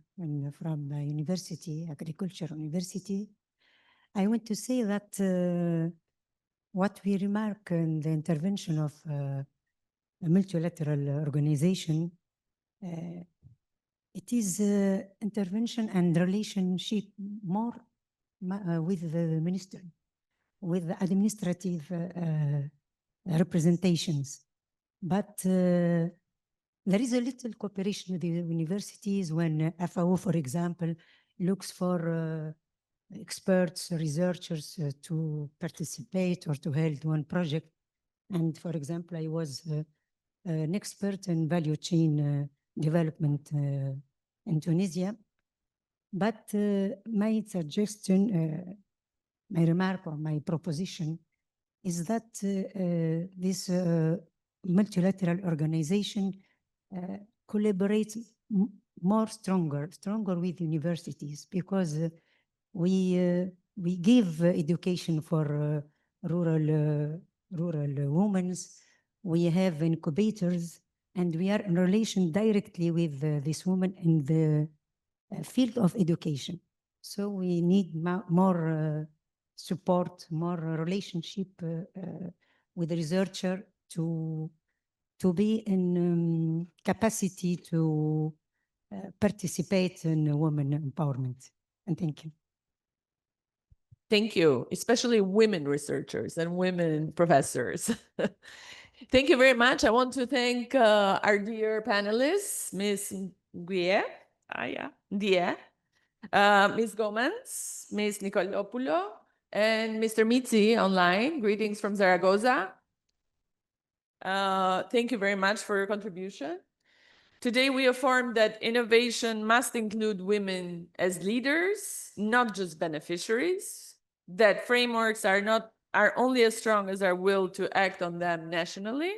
from a university, agriculture university, I want to say that what we remark in the intervention of a multilateral organization, it is intervention and relationship more with the ministry, with the administrative representations. But there is a little cooperation with the universities when FAO, for example, looks for experts, researchers to participate or to help one project. And for example, I was an expert in value chain development in Tunisia. But my suggestion my remark or my proposition is that this multilateral organization collaborates more stronger with universities, because we give education for rural women. We have incubators, and we are in relation directly with these women in the field of education. So we need more support, more relationship with the researcher to be in capacity to participate in women empowerment. And thank you. Thank you, especially women researchers and women professors. Thank you very much. I want to thank our dear panelists, Ms. Ndiaye, Ndiaye, Ms. Goemans, Ms. Nicolopoulou, and Mr. Mizzi online. Greetings from Zaragoza. Thank you very much for your contribution. Today, we affirm that innovation must include women as leaders, not just beneficiaries, that frameworks are only as strong as our will to act on them nationally,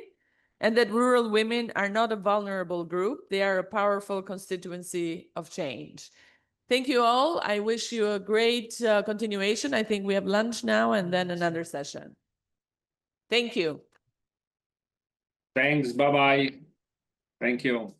and that rural women are not a vulnerable group. They are a powerful constituency of change. Thank you all. I wish you a great continuation. I think we have lunch now and then another session. Thank you. Thanks. Bye-bye. Thank you.